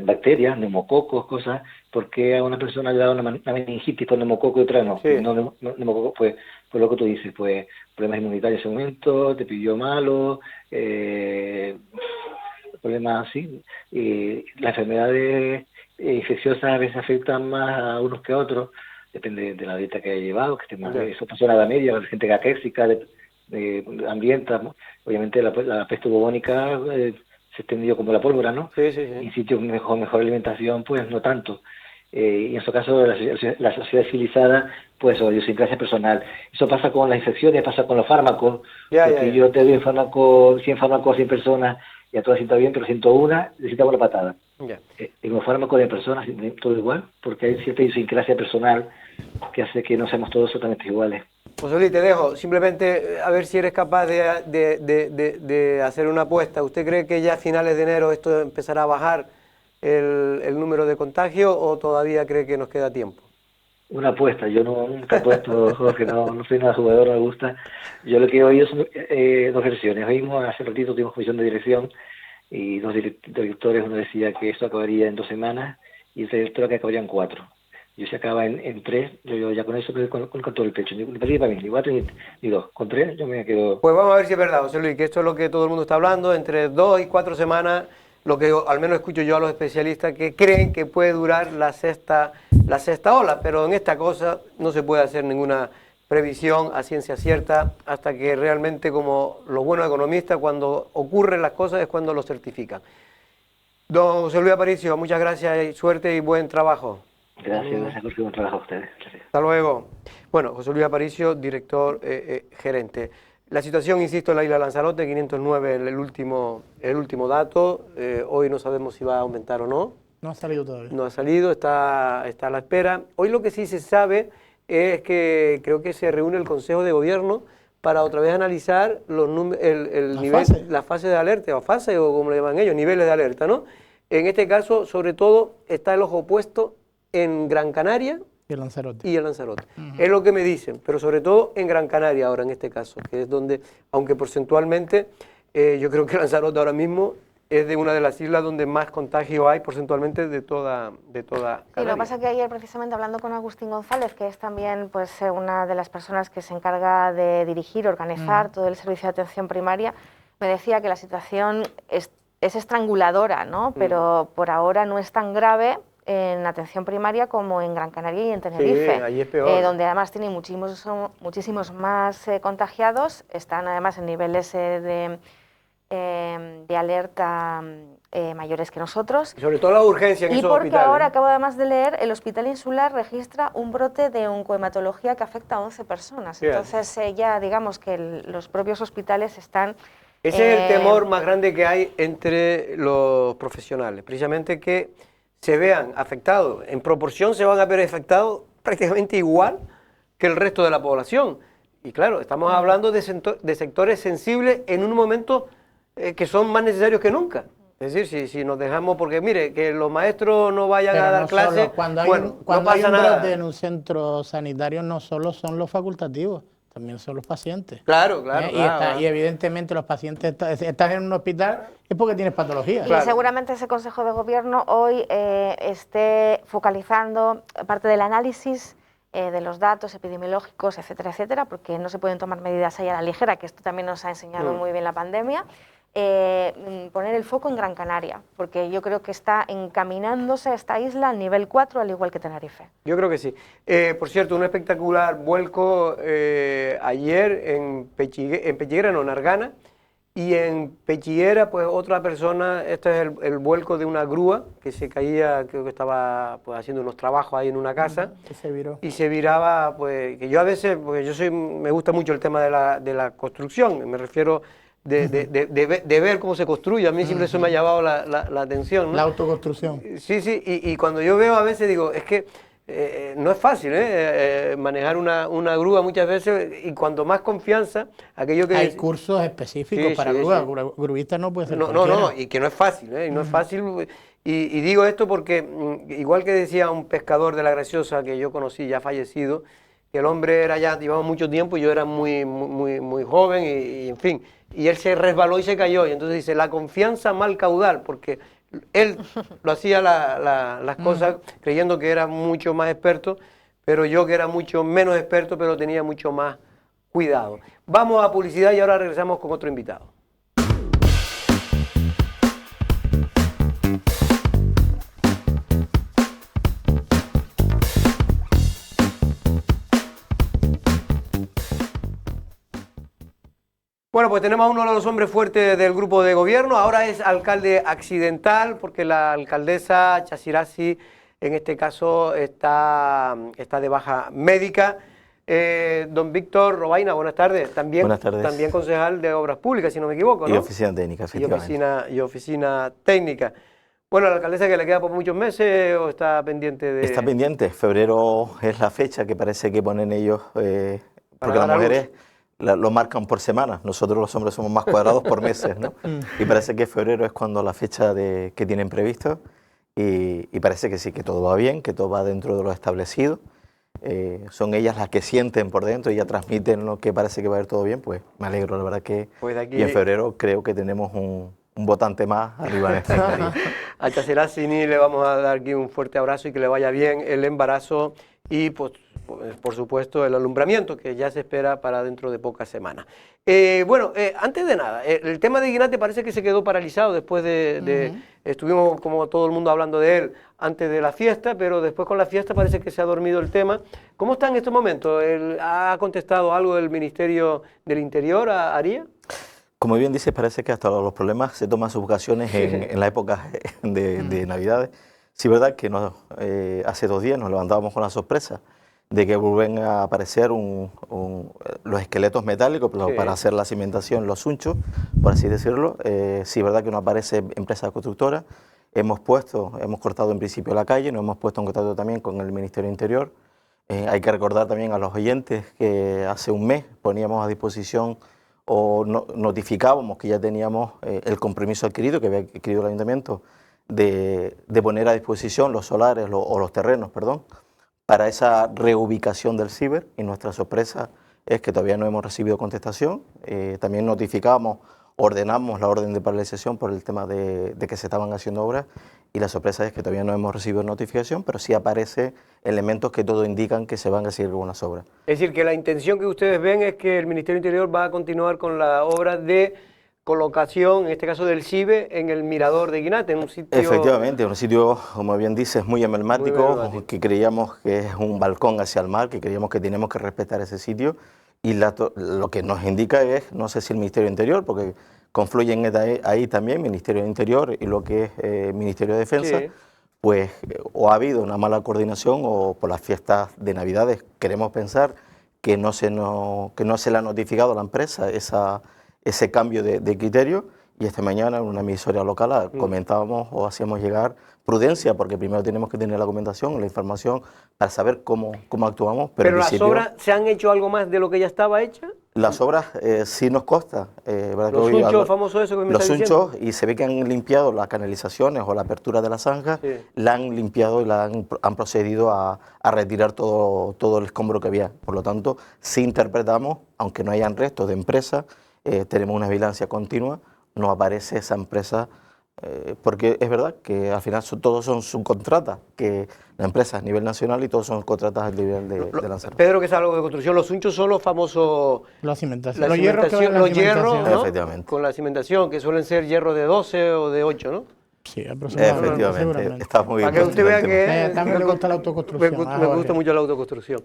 bacterias, neumococos, cosas. ¿Por qué a una persona le da una meningitis por neumococo y otra no? Sí. No, neumococo, pues lo que tú dices, pues problemas inmunitarios en ese momento, te pidió malo, problemas así. Las enfermedades infecciosas a veces afectan más a unos que a otros, depende de la dieta que haya llevado, que esté más, eso pasó en la Edad Media, la gente caquéxica, hambrienta, obviamente la peste bubónica se extendió como la pólvora, ¿no? Sí. Y sitios mejor alimentación, pues no tanto. Y en su caso, la sociedad civilizada, pues idiosincrasia personal. Eso pasa con las infecciones, pasa con los fármacos. Yo te doy 100 fármacos a 100 personas, y a todas siento bien, pero 101 necesitamos la patada. En los fármacos de personas, todo igual, porque hay cierta idiosincrasia personal que hace que no seamos todos totalmente iguales. José Luis, te dejo. Simplemente a ver si eres capaz de hacer una apuesta. ¿Usted cree que ya a finales de enero esto empezará a bajar el número de contagios, o todavía cree que nos queda tiempo? Una apuesta. Yo nunca he puesto, Jorge, no soy nada jugador, no me gusta. Yo lo que he oído son dos versiones. Oímos, hace ratito tuvimos comisión de dirección, y dos directores, uno decía que esto acabaría en 2 semanas, y el director que acabaría en 4. Yo se acaba en 3, yo ya con eso con todo el pecho, ni para mí, ni 4 ni 2, con 3 yo me quedo... Pues vamos a ver si es verdad, José Luis, que esto es lo que todo el mundo está hablando, entre 2 y 4 semanas, lo que al menos escucho yo a los especialistas, que creen que puede durar la sexta ola, pero en esta cosa no se puede hacer ninguna previsión a ciencia cierta hasta que realmente, como los buenos economistas, cuando ocurren las cosas es cuando lo certifican. Don José Luis Aparicio, muchas gracias, y suerte y buen trabajo. Gracias, Jorge, buen trabajo a ustedes. Gracias. Hasta luego. Bueno, José Luis Aparicio, director gerente. La situación, insisto, en la isla de Lanzarote, 509 el último dato. Hoy no sabemos si va a aumentar o no. No ha salido todavía. No ha salido, está a la espera. Hoy lo que sí se sabe es que creo que se reúne el Consejo de Gobierno para otra vez analizar la fase de alerta, o fase, o como le llaman ellos, niveles de alerta, ¿no? En este caso, sobre todo, está el ojo puesto en Gran Canaria y el Lanzarote. Es lo que me dicen, pero sobre todo en Gran Canaria ahora en este caso, que es donde, aunque porcentualmente, yo creo que Lanzarote ahora mismo es de una de las islas donde más contagio hay porcentualmente de toda Canarias. Sí, lo que pasa es que ayer, precisamente hablando con Agustín González, que es también pues una de las personas que se encarga de dirigir, organizar todo el servicio de atención primaria, me decía que la situación es estranguladora, ¿no? Pero por ahora no es tan grave en atención primaria como en Gran Canaria y en Tenerife, Sí, allí es peor. Donde además tienen muchísimos más contagiados, están además en niveles de alerta mayores que nosotros. Y sobre todo la urgencia en y esos porque hospitales. ahora, acabo además de leer, el Hospital Insular registra un brote de oncohematología que afecta a 11 personas. Bien. Entonces ya digamos que los propios hospitales están... Ese es el temor más grande que hay entre los profesionales, precisamente que se vean afectados, en proporción se van a ver afectados prácticamente igual que el resto de la población. Y claro, estamos hablando de sectores sensibles en un momento que son más necesarios que nunca. Es decir, si nos dejamos, porque mire, que los maestros no vayan a dar clases, cuando hay, bueno, cuando no hay pasa un nada. brote en un centro sanitario, no solo son los facultativos, también son los pacientes. Claro, claro. Y evidentemente los pacientes están en un hospital es porque tienes patología. Y seguramente ese Consejo de Gobierno hoy esté focalizando parte del análisis de los datos epidemiológicos, etcétera, etcétera, porque no se pueden tomar medidas ahí a la ligera, que esto también nos ha enseñado muy bien la pandemia. Poner el foco en Gran Canaria, porque yo creo que está encaminándose esta isla al nivel 4, al igual que Tenerife. Yo creo que sí. Por cierto, un espectacular vuelco ayer en Pechiguera, no, en Argana, y en Pechiguera, pues otra persona, este es el vuelco de una grúa que se caía, creo que estaba pues haciendo unos trabajos ahí en una casa, Que se viró. y se viraba, pues, que yo a veces, porque me gusta mucho el tema de la construcción, me refiero de ver cómo se construye, a mí siempre eso me ha llamado la atención, ¿no? La autoconstrucción. Sí, sí, y cuando yo veo a veces digo, es que no es fácil manejar una grúa muchas veces, y cuanto más confianza, aquello que... Hay cursos específicos Sí, para sí, grúa, sí. gruista no puede ser No, y que no es fácil, y no es fácil, y digo esto porque, igual que decía un pescador de La Graciosa que yo conocí, ya fallecido, que el hombre llevaba mucho tiempo y yo era muy joven, y en fin, y él se resbaló y se cayó, y entonces dice, la confianza mal caudal, porque él lo hacía las cosas creyendo que era mucho más experto, pero yo que era mucho menos experto, pero tenía mucho más cuidado. Vamos a publicidad y ahora regresamos con otro invitado. Bueno, pues tenemos a uno de los hombres fuertes del grupo de gobierno, ahora es alcalde accidental, porque la alcaldesa Chasirasi, en este caso, está de baja médica. Don Víctor Robaina, buenas tardes. Buenas tardes. También concejal de Obras Públicas, si no me equivoco, ¿no? Y oficina técnica, efectivamente. Y oficina técnica. Bueno, la alcaldesa que le queda por muchos meses o está pendiente de... Está pendiente, febrero es la fecha que parece que ponen ellos, porque dar las mujeres lo marcan por semana, nosotros los hombres somos más cuadrados por meses, ¿no? Y parece que febrero es cuando la fecha que tienen previsto, y parece que sí, que todo va bien, que todo va dentro de lo establecido. Son ellas las que sienten por dentro y ya transmiten lo que parece que va a ir todo bien, pues me alegro, la verdad que... Pues de aquí... Y en febrero creo que tenemos un votante más arriba en esta escalera. A Chasirasi le vamos a dar aquí un fuerte abrazo y que le vaya bien el embarazo y, pues, por supuesto, el alumbramiento, que ya se espera para dentro de pocas semanas. Bueno, antes de nada, el tema de Guinate parece que se quedó paralizado después estuvimos como todo el mundo hablando de él antes de la fiesta, pero después con la fiesta parece que se ha dormido el tema. ¿Cómo está en estos momentos? ¿Ha contestado algo del Ministerio del Interior a Aria? Como bien dices, parece que hasta los problemas se toman sus vacaciones en la época de Navidades. Sí, verdad que hace 2 días nos levantábamos con la sorpresa de que vuelven a aparecer los esqueletos metálicos para hacer la cimentación, los sunchos, por así decirlo. Sí, verdad que no aparece empresa constructora. Hemos cortado en principio la calle, nos hemos puesto en contacto también con el Ministerio del Interior. Hay que recordar también a los oyentes que hace un mes poníamos a disposición o notificábamos que ya teníamos el compromiso adquirido, que había adquirido el Ayuntamiento, de poner a disposición los solares o los terrenos, perdón, para esa reubicación del ciber, y nuestra sorpresa es que todavía no hemos recibido contestación. También ordenamos la orden de paralización por el tema de que se estaban haciendo obras, y la sorpresa es que todavía no hemos recibido notificación, pero sí aparecen elementos que todo indican que se van a seguir con las obras. Es decir, que la intención que ustedes ven es que el Ministerio del Interior va a continuar con la obra de colocación, en este caso del CIBE, en el mirador de Guinate, en un sitio... Efectivamente, un sitio, como bien dices, muy emblemático, que creíamos que es un balcón hacia el mar, que creíamos que teníamos que respetar ese sitio, y lo que nos indica es, no sé si el Ministerio de Interior, porque confluyen ahí también Ministerio de Interior y lo que es Ministerio de Defensa, sí. Pues o ha habido una mala coordinación o por las fiestas de Navidades queremos pensar que no se le ha notificado a la empresa ese cambio de criterio, y esta mañana en una emisora local comentábamos o hacíamos llegar prudencia, porque primero tenemos que tener la documentación, la información para saber cómo actuamos. ¿Pero las obras se han hecho algo más de lo que ya estaba hecha? Las obras sí nos consta. ¿verdad? Los unchos, famoso eso que me está diciendo. Los unchos, y se ve que han limpiado las canalizaciones o la apertura de la zanja, sí. La han limpiado y han procedido a retirar todo el escombro que había. Por lo tanto, sí interpretamos, aunque no hayan restos de empresa, tenemos una vigilancia continua, no aparece esa empresa, porque es verdad que al final todos son subcontratas, que la empresa a nivel nacional y todos son contratas a nivel de Lanzarote. Pedro, que es algo de construcción, los unchos son los famosos... La cimentación. Los hierros, ¿no? Efectivamente. Con la cimentación, que suelen ser hierros de 12 o de 8, ¿no? Sí, aproximadamente. Efectivamente, está muy bien. Para que usted vea que... también me gusta la autoconstrucción. Me gusta mucho la autoconstrucción.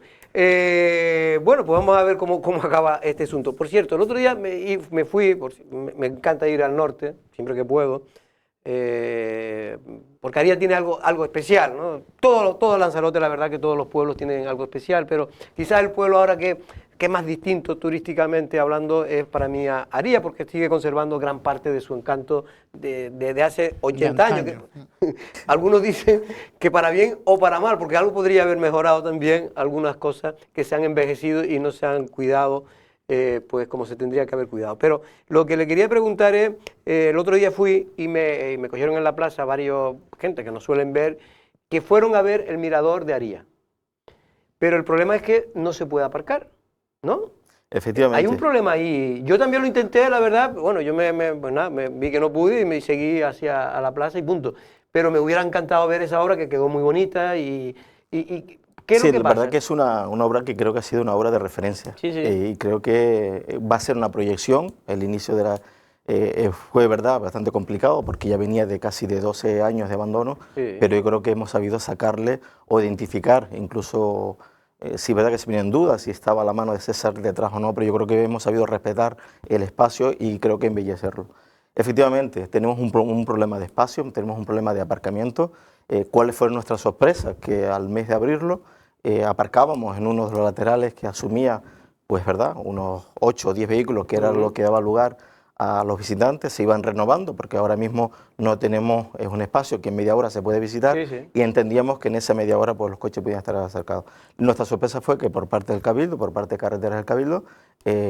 Bueno, pues vamos a ver cómo acaba este asunto. Por cierto, el otro día me fui, me encanta ir al norte, siempre que puedo, porque Aría tiene algo especial, ¿no? Todo Lanzarote, la verdad que todos los pueblos tienen algo especial, pero quizás el pueblo ahora que es más distinto turísticamente hablando es para mí Aría, porque sigue conservando gran parte de su encanto de hace 80 años. Algunos dicen que para bien o para mal, porque algo podría haber mejorado también, algunas cosas que se han envejecido y no se han cuidado pues como se tendría que haber cuidado. Pero lo que le quería preguntar es, el otro día fui y me cogieron en la plaza varios gente que nos suelen ver, que fueron a ver el mirador de Aría. Pero el problema es que no se puede aparcar, ¿no? Efectivamente. Hay un problema ahí. Yo también lo intenté, la verdad. Bueno, yo me vi que no pude y me seguí hacia la plaza y punto. Pero me hubiera encantado ver esa obra que quedó muy bonita y ¿qué es lo que pasa? La verdad que es una obra que creo que ha sido una obra de referencia. Sí, sí. Y creo que va a ser una proyección. El inicio de fue, verdad, bastante complicado porque ya venía de casi de 12 años de abandono, sí. Pero yo creo que hemos sabido sacarle o identificar, incluso... sí, verdad que se venían dudas si estaba la mano de César detrás o no, pero yo creo que hemos sabido respetar el espacio y creo que embellecerlo. Efectivamente, tenemos un problema de espacio, tenemos un problema de aparcamiento. ¿Cuáles fueron nuestras sorpresas? Que al mes de abrirlo aparcábamos en uno de los laterales que asumía, pues verdad, unos 8 o 10 vehículos, que era lo que daba lugar a los visitantes, se iban renovando, porque ahora mismo no tenemos un espacio que en media hora se puede visitar, sí, sí. Y entendíamos que en esa media hora pues, los coches podían estar acercados. Nuestra sorpresa fue que por parte del Cabildo, por parte de Carreteras del Cabildo,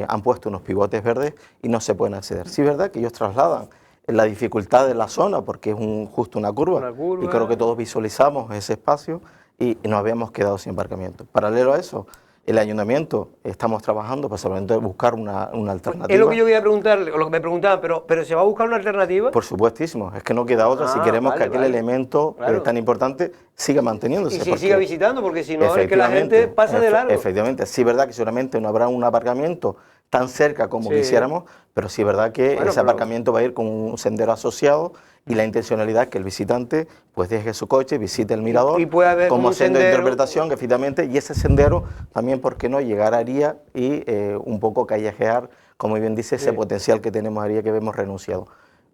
han puesto unos pivotes verdes y no se pueden acceder. Sí es verdad que ellos trasladan la dificultad de la zona, porque es justo una curva, y creo que todos visualizamos ese espacio y nos habíamos quedado sin aparcamiento. Paralelo a eso, el ayuntamiento estamos trabajando para solamente buscar una alternativa. Es lo que yo quería preguntarle, o lo que me preguntaban, pero ¿se va a buscar una alternativa? Por supuestísimo, es que no queda otra si queremos que aquel elemento tan importante siga manteniéndose. Y si siga visitando, porque si no es que la gente pasa de largo. Efectivamente, sí es verdad que seguramente no habrá un aparcamiento tan cerca como quisiéramos, pero sí es verdad que ese aparcamiento va a ir con un sendero asociado, y la intencionalidad es que el visitante pues deje su coche, visite el mirador, y puede haber como un sendero de sendero, interpretación, efectivamente, y ese sendero también, ¿por qué no?, llegar a Aría y un poco callejear, como bien dice, ese potencial que tenemos a Aría que hemos renunciado.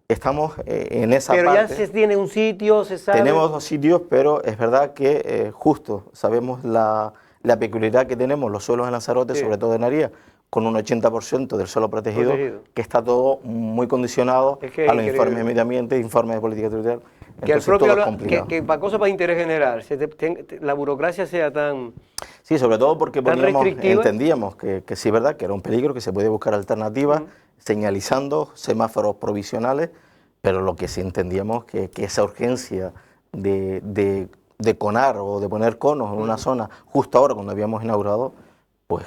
Estamos en esa parte. Pero ya se tiene un sitio, se sabe. Tenemos 2 sitios, pero es verdad que justo sabemos la peculiaridad que tenemos los suelos en Lanzarote, sobre todo en Aría, con un 80% del suelo protegido, que está todo muy condicionado a los informes de medio ambiente, informes de política territorial. Que el propio, que para cosas para interés general, la burocracia sea tan... Sí, sobre todo porque entendíamos que sí es verdad que era un peligro, que se podía buscar alternativas, señalizando semáforos provisionales, pero lo que sí entendíamos que esa urgencia de conar o de poner conos en una zona, justo ahora cuando habíamos inaugurado, pues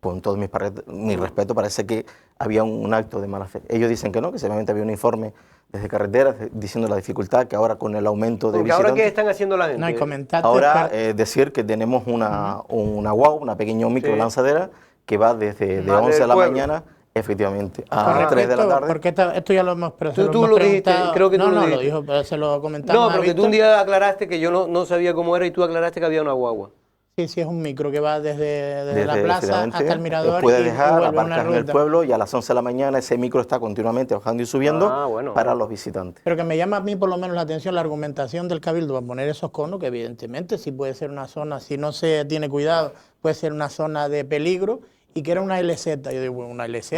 con todo mi respeto, parece que había un acto de mala fe. Ellos dicen que no, que seguramente había un informe desde Carreteras diciendo la dificultad, que ahora con el aumento de visitantes... ¿Ahora qué están haciendo la gente? No hay comentarios. Ahora decir que tenemos una guagua, una pequeña micro lanzadera, que va desde 11 de la mañana, Efectivamente, a 3 de la tarde. Porque esto ya lo hemos preguntado. Tú lo dijiste, creo que tú lo dijiste. No, lo dijo, pero se lo comentamos. No, porque tú un día aclaraste que yo no sabía cómo era y tú aclaraste que había una guagua. Sí, es un micro que va desde la plaza hasta el mirador. Puede dejar, aparcar en el pueblo y a las 11 de la mañana ese micro está continuamente bajando y subiendo para los visitantes. Pero que me llama a mí por lo menos la atención la argumentación del Cabildo para poner esos conos, que evidentemente sí puede ser una zona, si no se tiene cuidado, puede ser una zona de peligro, y que era una LZ. Yo digo, bueno, una LZ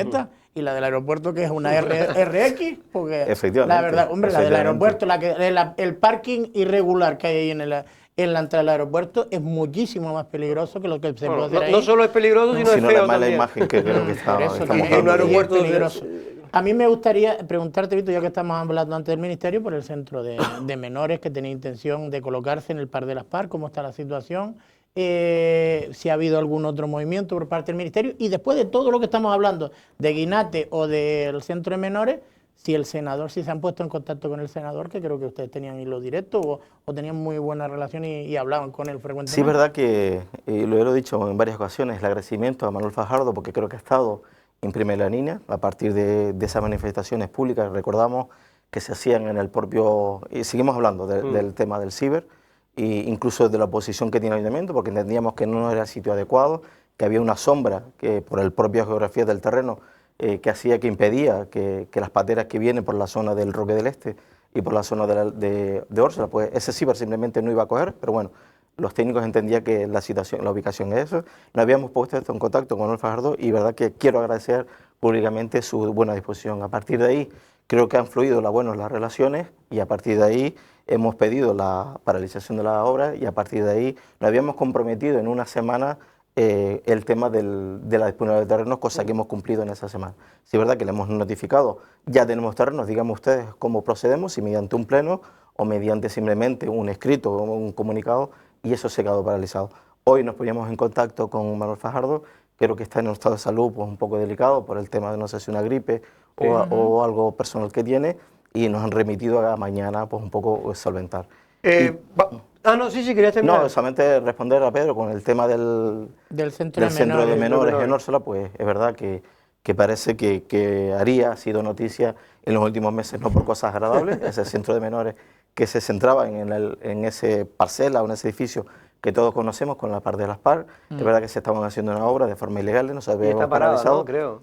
y la del aeropuerto que es una RX, porque la verdad, hombre, la del aeropuerto, el parking irregular que hay ahí en la entrada del aeropuerto es muchísimo más peligroso que lo que se puede hacer ahí. No solo es peligroso, sino es feo la mala también. imagen que creo que estamos en un aeropuerto peligroso. A mí me gustaría preguntarte, Vito, ya que estamos hablando antes del Ministerio, por el centro de menores que tenía intención de colocarse en el Par de las Par, ¿cómo está la situación? Si ha habido algún otro movimiento por parte del Ministerio, y después de todo lo que estamos hablando de Guinate o del centro de menores, si se han puesto en contacto con el senador, que creo que ustedes tenían hilo directo o tenían muy buena relación y hablaban con él frecuentemente. Sí, es verdad que, lo he dicho en varias ocasiones, el agradecimiento a Manuel Fajardo, porque creo que ha estado en primera línea a partir de esas manifestaciones públicas. Recordamos que se hacían en el propio, y seguimos hablando del tema del ciber, e incluso de la oposición que tiene el ayuntamiento, porque entendíamos que no era el sitio adecuado, que había una sombra que por la propia geografía del terreno que impedía que las pateras que vienen por la zona del Roque del Este y por la zona de Órsala, pues ese ciber simplemente no iba a coger, pero bueno, los técnicos entendían que la ubicación es eso. Nos habíamos puesto en contacto con Manuel Fajardo y verdad que quiero agradecer públicamente su buena disposición. A partir de ahí creo que han fluido las relaciones y a partir de ahí hemos pedido la paralización de la obra y a partir de ahí nos habíamos comprometido en una semana el tema de la disponibilidad de terrenos, cosa que hemos cumplido en esa semana. Sí, es verdad que le hemos notificado, ya tenemos terrenos, díganme ustedes cómo procedemos, si mediante un pleno o mediante simplemente un escrito o un comunicado, y eso se quedó paralizado. Hoy nos poníamos en contacto con Manuel Fajardo, creo que está en un estado de salud pues, un poco delicado por el tema de no sé si una gripe o algo personal que tiene, y nos han remitido a mañana pues, un poco solventar. Sí, quería terminar. No, solamente responder a Pedro con el tema del centro de menores en Órsala, pues es verdad que parece que Aría ha sido noticia en los últimos meses, no por cosas agradables, ese centro de menores que se centraba en ese parcela o en ese edificio que todos conocemos con la Par de las Par. Es verdad que se estaban haciendo una obra de forma ilegal, nos habíamos paralizado. ¿No? Creo.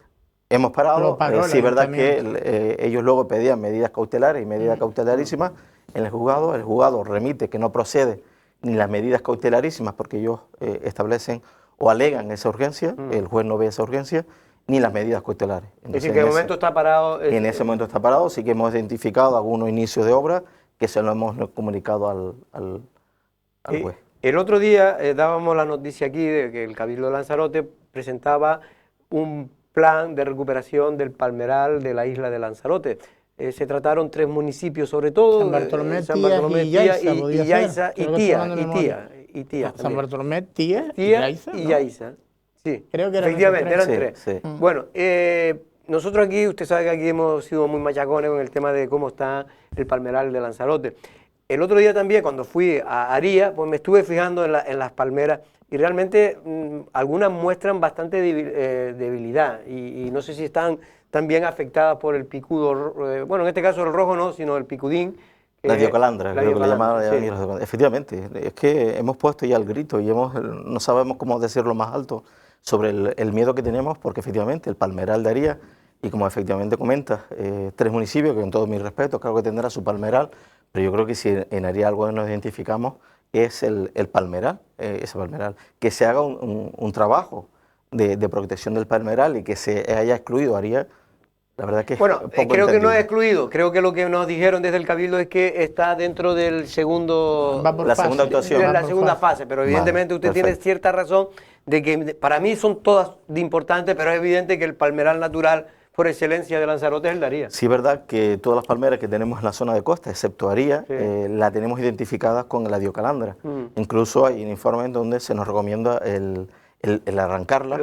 Hemos parado, sí es verdad que ellos luego pedían medidas cautelares y medidas cautelarísimas en el juzgado remite que no procede ni las medidas cautelarísimas porque ellos establecen o alegan esa urgencia, el juez no ve esa urgencia, ni las medidas cautelares. Entonces, ¿en qué momento está parado? En ese momento está parado, sí que hemos identificado algunos inicios de obra que se lo hemos comunicado al juez. El otro día dábamos la noticia aquí de que el Cabildo de Lanzarote presentaba un plan de recuperación del palmeral de la isla de Lanzarote. Se trataron 3 municipios, sobre todo, San Bartolomé, Tías y Yaiza y Tía. San Bartolomé, Tías y Yaiza. Sí, creo que efectivamente, eran 3. Sí. Bueno, nosotros aquí, usted sabe que aquí hemos sido muy machacones con el tema de cómo está el palmeral de Lanzarote. El otro día también, cuando fui a Aría, pues me estuve fijando en las palmeras y realmente algunas muestran bastante debilidad y no sé si están también afectadas por el picudo, bueno, en este caso el rojo no, sino el picudín. La diocalandra, creo que le llamaban. Efectivamente, es que hemos puesto ya el grito y no sabemos cómo decirlo más alto sobre el miedo que tenemos, porque efectivamente el palmeral de Aría, y como efectivamente comentas, 3 municipios que con todo mi respeto creo que tendrá su palmeral, pero yo creo que si en Aría algo nos identificamos es el palmeral, ese palmeral, que se haga un trabajo de protección del palmeral y que se haya excluido Aría. La verdad que bueno, creo que no es excluido, creo que lo que nos dijeron desde el Cabildo es que está dentro del segundo... La segunda actuación. De la segunda fase, pero evidentemente usted tiene cierta razón de que para mí son todas de importantes, pero es evidente que el palmeral natural por excelencia de Lanzarote es el de Aría. Sí, es verdad que todas las palmeras que tenemos en la zona de costa, excepto Aría, la tenemos identificadas con la diocalandra. Incluso hay un informe en donde se nos recomienda el arrancarla,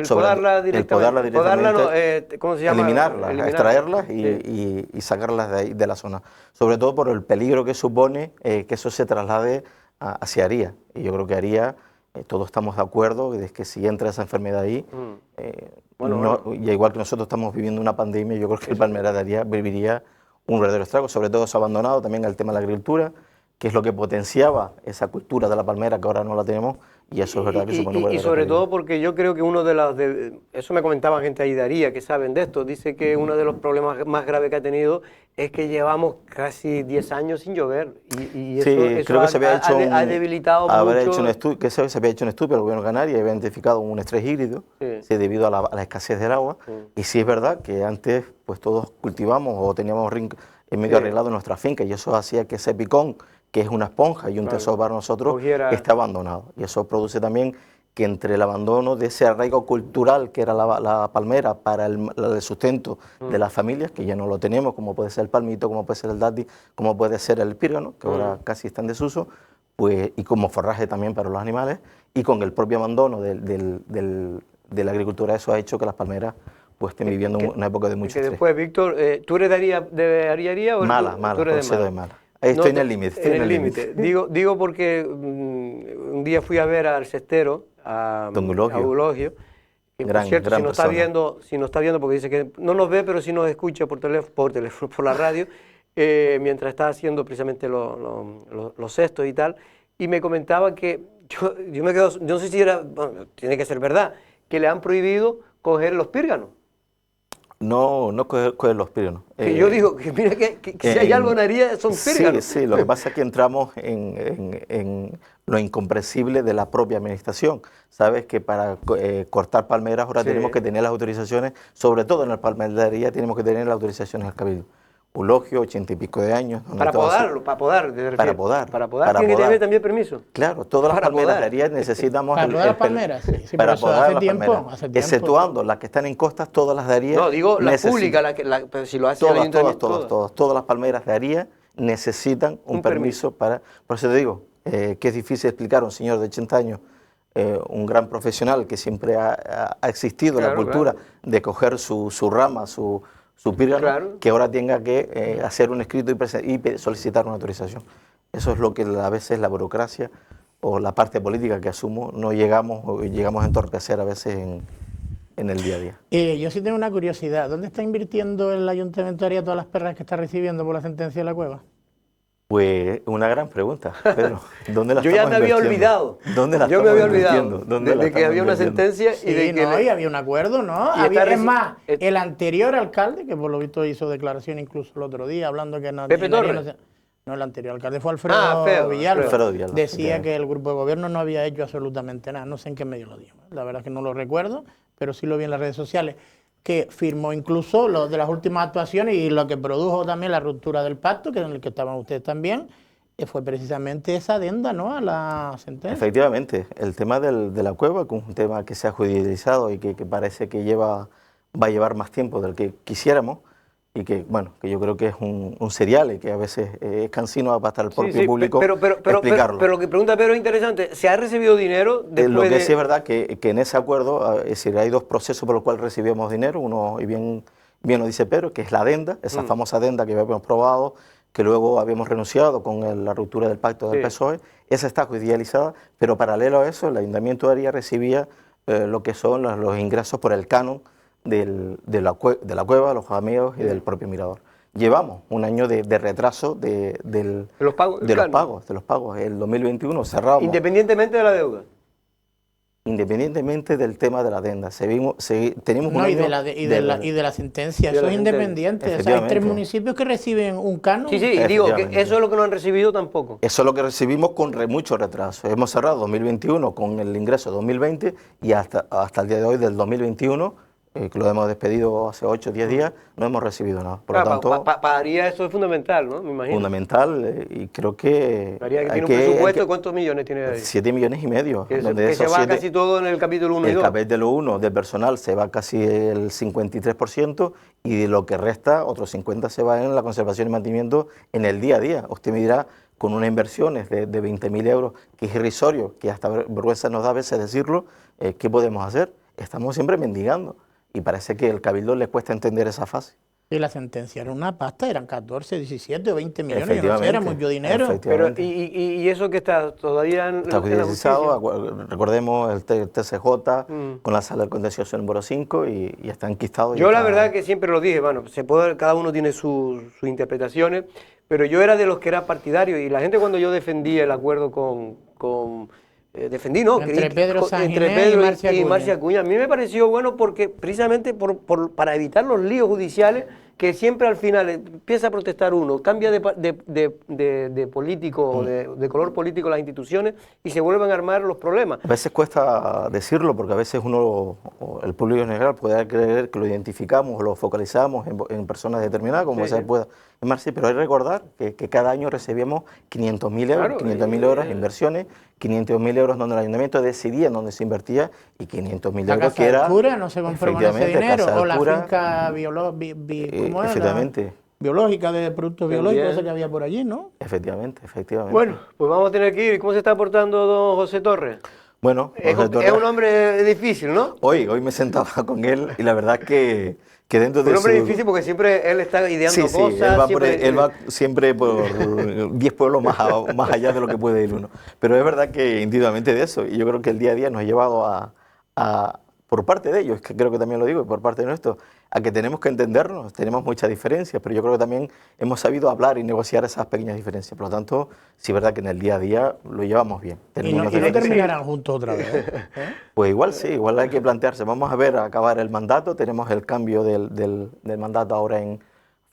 podarla directamente. Podarla no, ¿cómo se llama? Eliminarlas, extraerlas y sacarlas de la zona. Sobre todo por el peligro que supone que eso se traslade hacia Aría. Y yo creo que Aría todos estamos de acuerdo de que si entra esa enfermedad ahí, y igual que nosotros estamos viviendo una pandemia, yo creo que el Palmera viviría un verdadero estrago, sobre todo eso abandonado, también el tema de la agricultura, que es lo que potenciaba esa cultura de la palmera que ahora no la tenemos, y eso es verdad que supone un verdadero sobre peligro. todo porque yo creo que eso me comentaba gente ahí de Aría que saben de esto, dice que uno de los problemas más graves que ha tenido es que llevamos casi 10 años sin llover, y eso, sí, creo que se había hecho ha debilitado mucho. Que se había hecho un estudio, el gobierno canario había identificado un estrés hídrico, sí, debido a la escasez del agua, y sí es verdad que antes pues todos cultivamos o teníamos en medio arreglado en nuestra finca, y eso hacía que ese picón, que es una esponja y un tesoro para nosotros, esté abandonado, y eso produce también que entre el abandono de ese arraigo cultural que era la palmera para el sustento de las familias, que ya no lo tenemos, como puede ser el palmito, como puede ser el dátil, como puede ser el pírgano, que ahora casi está en desuso, pues, y como forraje también para los animales, y con el propio abandono de la agricultura, eso ha hecho que las palmeras pues estén viviendo una época de mucho estrés. Después, Víctor, ¿tú eres de Aría o Mala, procedo de Mala. Estoy en el límite. En el límite. Digo porque un día fui a ver al cestero, a Eulogio, que por cierto, si nos está viendo, porque dice que no nos ve, pero sí nos escucha por la radio, mientras está haciendo precisamente los cestos y tal, y me comentaba que yo me quedo, yo no sé si era, bueno, tiene que ser verdad, que le han prohibido coger los pírganos. No coger los pírganos. Que yo digo, que mira que si hay algo en Aría son pírganos. Sí, lo que pasa es que entramos en lo incomprensible de la propia administración. Sabes que para cortar palmeras ahora tenemos que tener las autorizaciones, sobre todo en el Palmar de Aría tenemos que tener las autorizaciones del Cabildo. Eulogio, 80 y pico de años. Para podar. Para podar. ¿Tiene que tener también permiso? Claro, todas las palmeras de Aría necesitamos... Para podar las palmeras, sí. Para podar las palmeras, exceptuando las que están en costas, todas las de Aría... No, digo la pública, pero si lo hace el ayuntamiento... Todas las palmeras de Aría necesitan un permiso para... Por eso te digo, que es difícil explicar a un señor de 80 años, un gran profesional que siempre ha existido en la cultura de coger su rama, su pírgano, que ahora tenga que hacer un escrito y solicitar una autorización. Eso es lo que a veces la burocracia o la parte política que asumo no llegamos a entorpecer a veces en el día a día. Yo sí tengo una curiosidad. ¿Dónde está invirtiendo el Ayuntamiento de Aría todas las perras que está recibiendo por la sentencia de la cueva? Pues una gran pregunta, Pedro. ¿Dónde la Yo ya me había olvidado. Yo me había olvidado de que había una sentencia y de que... y había un acuerdo, ¿no? Es más, el anterior alcalde, que por lo visto hizo declaración incluso el otro día, hablando que no... Pepe Torres. No, el anterior alcalde fue Alfredo Villalba. Decía que el grupo de gobierno no había hecho absolutamente nada. No sé en qué medio lo dijo. La verdad es que no lo recuerdo, pero sí lo vi en las redes sociales. Que firmó incluso lo de las últimas actuaciones y lo que produjo también la ruptura del pacto, que en el que estaban ustedes también, fue precisamente esa adenda, ¿no?, a la sentencia. Efectivamente, el tema de la cueva, que es un tema que se ha judicializado y que parece que va a llevar más tiempo del que quisiéramos, y que, bueno, que yo creo que es un serial y que a veces es cansino para el propio público explicarlo. Pero lo que pregunta Pedro es interesante. ¿Se ha recibido dinero después lo que sí es verdad que en ese acuerdo hay dos procesos por los cuales recibimos dinero. Uno, y bien lo dice Pedro, que es la adenda, esa famosa adenda que habíamos probado, que luego habíamos renunciado con la ruptura del pacto del PSOE. Esa está judicializada, pero paralelo a eso, el Ayuntamiento de Aría recibía lo que son los ingresos por el canon de la cueva, los amigos y del propio mirador. Llevamos un año de retraso de los pagos. El 2021 cerramos. Independientemente de la deuda. Independientemente del tema de la adenda. Tenemos un año y de la sentencia. Eso es independiente. O sea, hay 3 municipios que reciben un canon. Sí, y digo que eso es lo que no han recibido tampoco. Eso es lo que recibimos con mucho retraso. Hemos cerrado 2021 con el ingreso de 2020 y hasta el día de hoy del 2021, que lo hemos despedido hace 8 o 10 días, no hemos recibido nada. Por lo tanto, para Aría eso es fundamental, ¿no? Me imagino. Fundamental, y creo que... Aría que tiene un presupuesto, ¿cuántos millones tiene ahí? 7,5 millones. Que se va casi todo en el capítulo 1 y 2. El capítulo 1 del personal se va casi el 53%, y de lo que resta, otros 50% se va en la conservación y mantenimiento en el día a día. Usted me dirá, con unas inversiones de 20.000 euros, que es irrisorio, que hasta vergüenza nos da a veces decirlo, ¿qué podemos hacer? Estamos siempre mendigando. Y parece que al Cabildo le cuesta entender esa fase. Y la sentencia era una pasta, eran 14, 17 o 20 millones, yo no sé, era mucho dinero. Pero, ¿y eso que está todavía en está judicializado? Recordemos el TCJ con la sala del contencioso número 5 y está enquistado. Yo la verdad que siempre lo dije, bueno, cada uno tiene sus interpretaciones, pero yo era de los que era partidario y la gente cuando yo defendí el acuerdo defendí, ¿no? Entre Pedro Sanginés y Marcia Acuña. A mí me pareció bueno porque precisamente para evitar los líos judiciales que siempre al final empieza a protestar uno, cambia de político o de color político las instituciones y se vuelven a armar los problemas. A veces cuesta decirlo porque a veces uno, el público en general, puede creer que lo identificamos o lo focalizamos en personas determinadas, como se pueda llamarse, pero hay que recordar que cada año recibíamos 500.000 euros, 500.000 euros de inversiones, 500.000 euros donde el ayuntamiento decidía dónde se invertía y 500.000 euros que era... La cura no se conformó con ese dinero, o la finca efectivamente. Biológica de productos biológicos, esa que había por allí, ¿no? Efectivamente. Bueno, pues vamos a tener que ir. ¿Cómo se está portando don José Torres? Bueno, es un hombre difícil, ¿no? Hoy me sentaba con él y la verdad que dentro de un hombre difícil porque siempre él está ideando cosas. Él va siempre por 10 pueblos más allá de lo que puede ir uno. Pero es verdad que indudablemente de eso, y yo creo que el día a día nos ha llevado por parte de ellos, que creo que también lo digo, y por parte de nuestro, a que tenemos que entendernos, tenemos muchas diferencias, pero yo creo que también hemos sabido hablar y negociar esas pequeñas diferencias. Por lo tanto, sí es verdad que en el día a día lo llevamos bien. ¿Y no terminarán juntos otra vez? Pues igual sí, igual hay que plantearse. Vamos a ver, a acabar el mandato, tenemos el cambio del mandato ahora en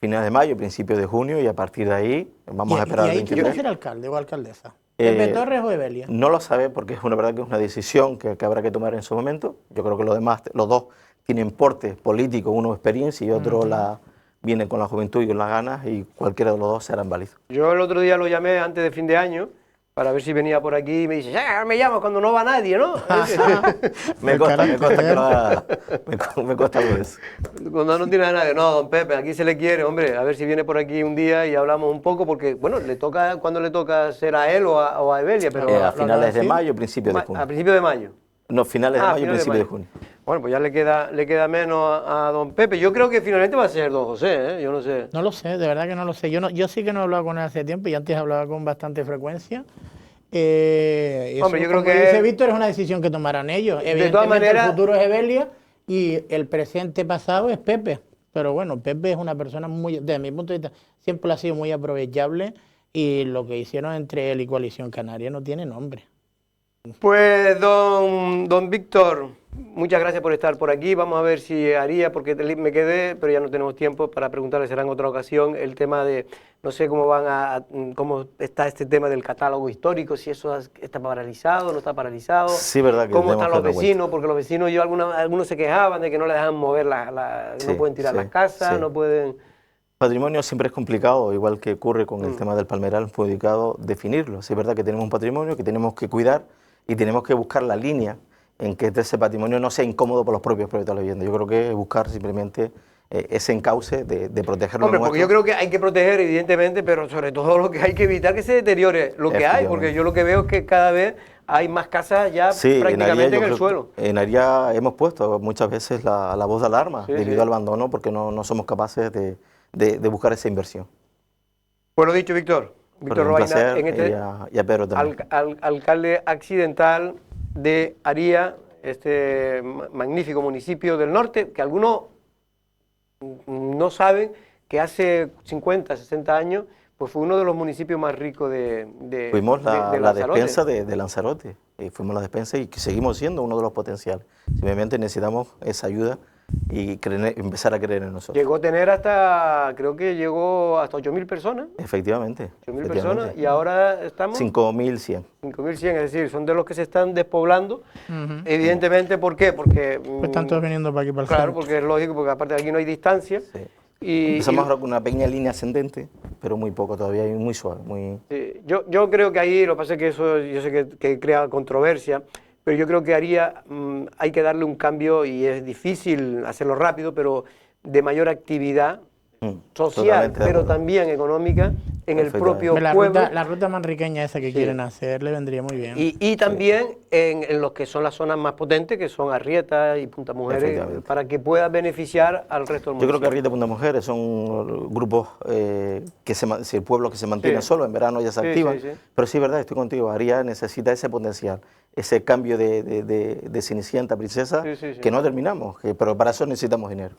finales de mayo, principios de junio, y a partir de ahí vamos a esperar. ¿Y ahí quién va a ser alcalde o alcaldesa? ¿Pepe Torres o Evelia? No lo sabe porque es una verdad que es una decisión que habrá que tomar en su momento. Yo creo que los dos tienen porte político, uno experiencia y otro viene con la juventud y con las ganas, y cualquiera de los dos serán válidos. Yo el otro día lo llamé antes de fin de año para ver si venía por aquí y me dice, ya me llamas cuando no va nadie, ¿no? me consta algo de eso. Cuando no tiene a nadie, no, don Pepe, aquí se le quiere, hombre, a ver si viene por aquí un día y hablamos un poco, porque, bueno, ¿cuándo le toca ser a él o a Evelia? Pero a finales de mayo, principios de junio. A principios de mayo. No, finales de mayo, principios de junio. Bueno, pues ya le queda menos a don Pepe. Yo creo que finalmente va a ser don José, ¿eh? Yo no sé. No lo sé, de verdad que no lo sé. Yo sí que no he hablado con él hace tiempo y antes hablaba con bastante frecuencia. Hombre, yo creo que dice Víctor, es una decisión que tomarán ellos. Evidentemente, de todas maneras, el futuro es Evelia y el presente pasado es Pepe. Pero bueno, Pepe es una persona desde mi punto de vista, siempre ha sido muy aprovechable y lo que hicieron entre él y Coalición Canaria no tiene nombre. Pues don Víctor, muchas gracias por estar por aquí. Vamos a ver si haría, porque me quedé, pero ya no tenemos tiempo para preguntarle, será en otra ocasión, el tema de, no sé cómo está este tema del catálogo histórico, si eso está paralizado, no está paralizado. Sí, verdad que cómo están los vecinos, porque los vecinos, algunos se quejaban de que no les dejan mover no pueden tirar las casas, no pueden... Patrimonio siempre es complicado, igual que ocurre con el tema del palmeral, es complicado definirlo. Sí, es verdad que tenemos un patrimonio que tenemos que cuidar y tenemos que buscar la línea en que ese patrimonio no sea incómodo por los propios propietarios de la vivienda. Yo creo que es buscar simplemente ese encauce de protegerlo. Hombre, porque yo creo que hay que proteger, evidentemente, pero sobre todo lo que hay que evitar que se deteriore lo que hay, porque yo lo que veo es que cada vez hay más casas ya prácticamente en el suelo. En Aria hemos puesto muchas veces la voz de alarma debido al abandono, porque no somos capaces de buscar esa inversión. Pues lo dicho, Víctor. Víctor Robaina, y a Pedro también. Alcalde accidental de Aria, este magnífico municipio del norte, que algunos no saben que hace 50, 60 años pues fue uno de los municipios más ricos de Fuimos la despensa de Lanzarote, fuimos la despensa y que seguimos siendo uno de los potenciales. Simplemente necesitamos esa ayuda y empezar a creer en nosotros. Creo que llegó hasta 8.000 personas. Efectivamente. 8.000 personas y ahora estamos... 5.100. 5.100, es decir, son de los que se están despoblando. Evidentemente, ¿por qué? Porque... Pues están todos viniendo para aquí, para el Claro, centro. Porque es lógico, porque aparte de aquí no hay distancia. Sí. Empezamos ahora con una pequeña línea ascendente, pero muy poco todavía, y muy suave. Sí, yo creo que ahí, lo que pasa es que eso yo sé que crea controversia, pero yo creo que hay que darle un cambio y es difícil hacerlo rápido, pero de mayor actividad social, pero también económica en el propio pueblo. La ruta manriqueña esa que quieren hacer le vendría muy bien. Y también en los que son las zonas más potentes, que son Arrieta y Punta Mujeres, para que pueda beneficiar al resto del mundo. Yo creo que Arrieta y Punta Mujeres son grupos si el pueblo que se mantiene solo, en verano ya se activan, pero sí, verdad, estoy contigo, Arrieta necesita ese potencial, ese cambio de Cenicienta, princesa, que no terminamos, pero para eso necesitamos dinero.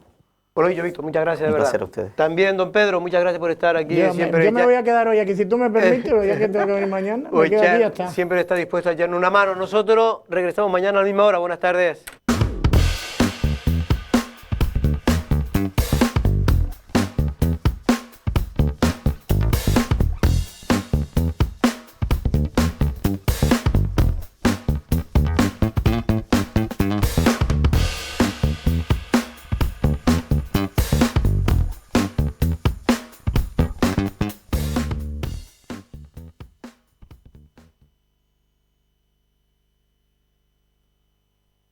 Bueno, yo, Víctor, muchas gracias, de verdad. Un placer a ustedes. También, don Pedro, muchas gracias por estar aquí. Yo me voy a quedar hoy aquí, si tú me permites, ya que tengo que venir mañana, me quedo aquí y ya está. Siempre está dispuesto a echarnos una mano. Nosotros regresamos mañana a la misma hora. Buenas tardes.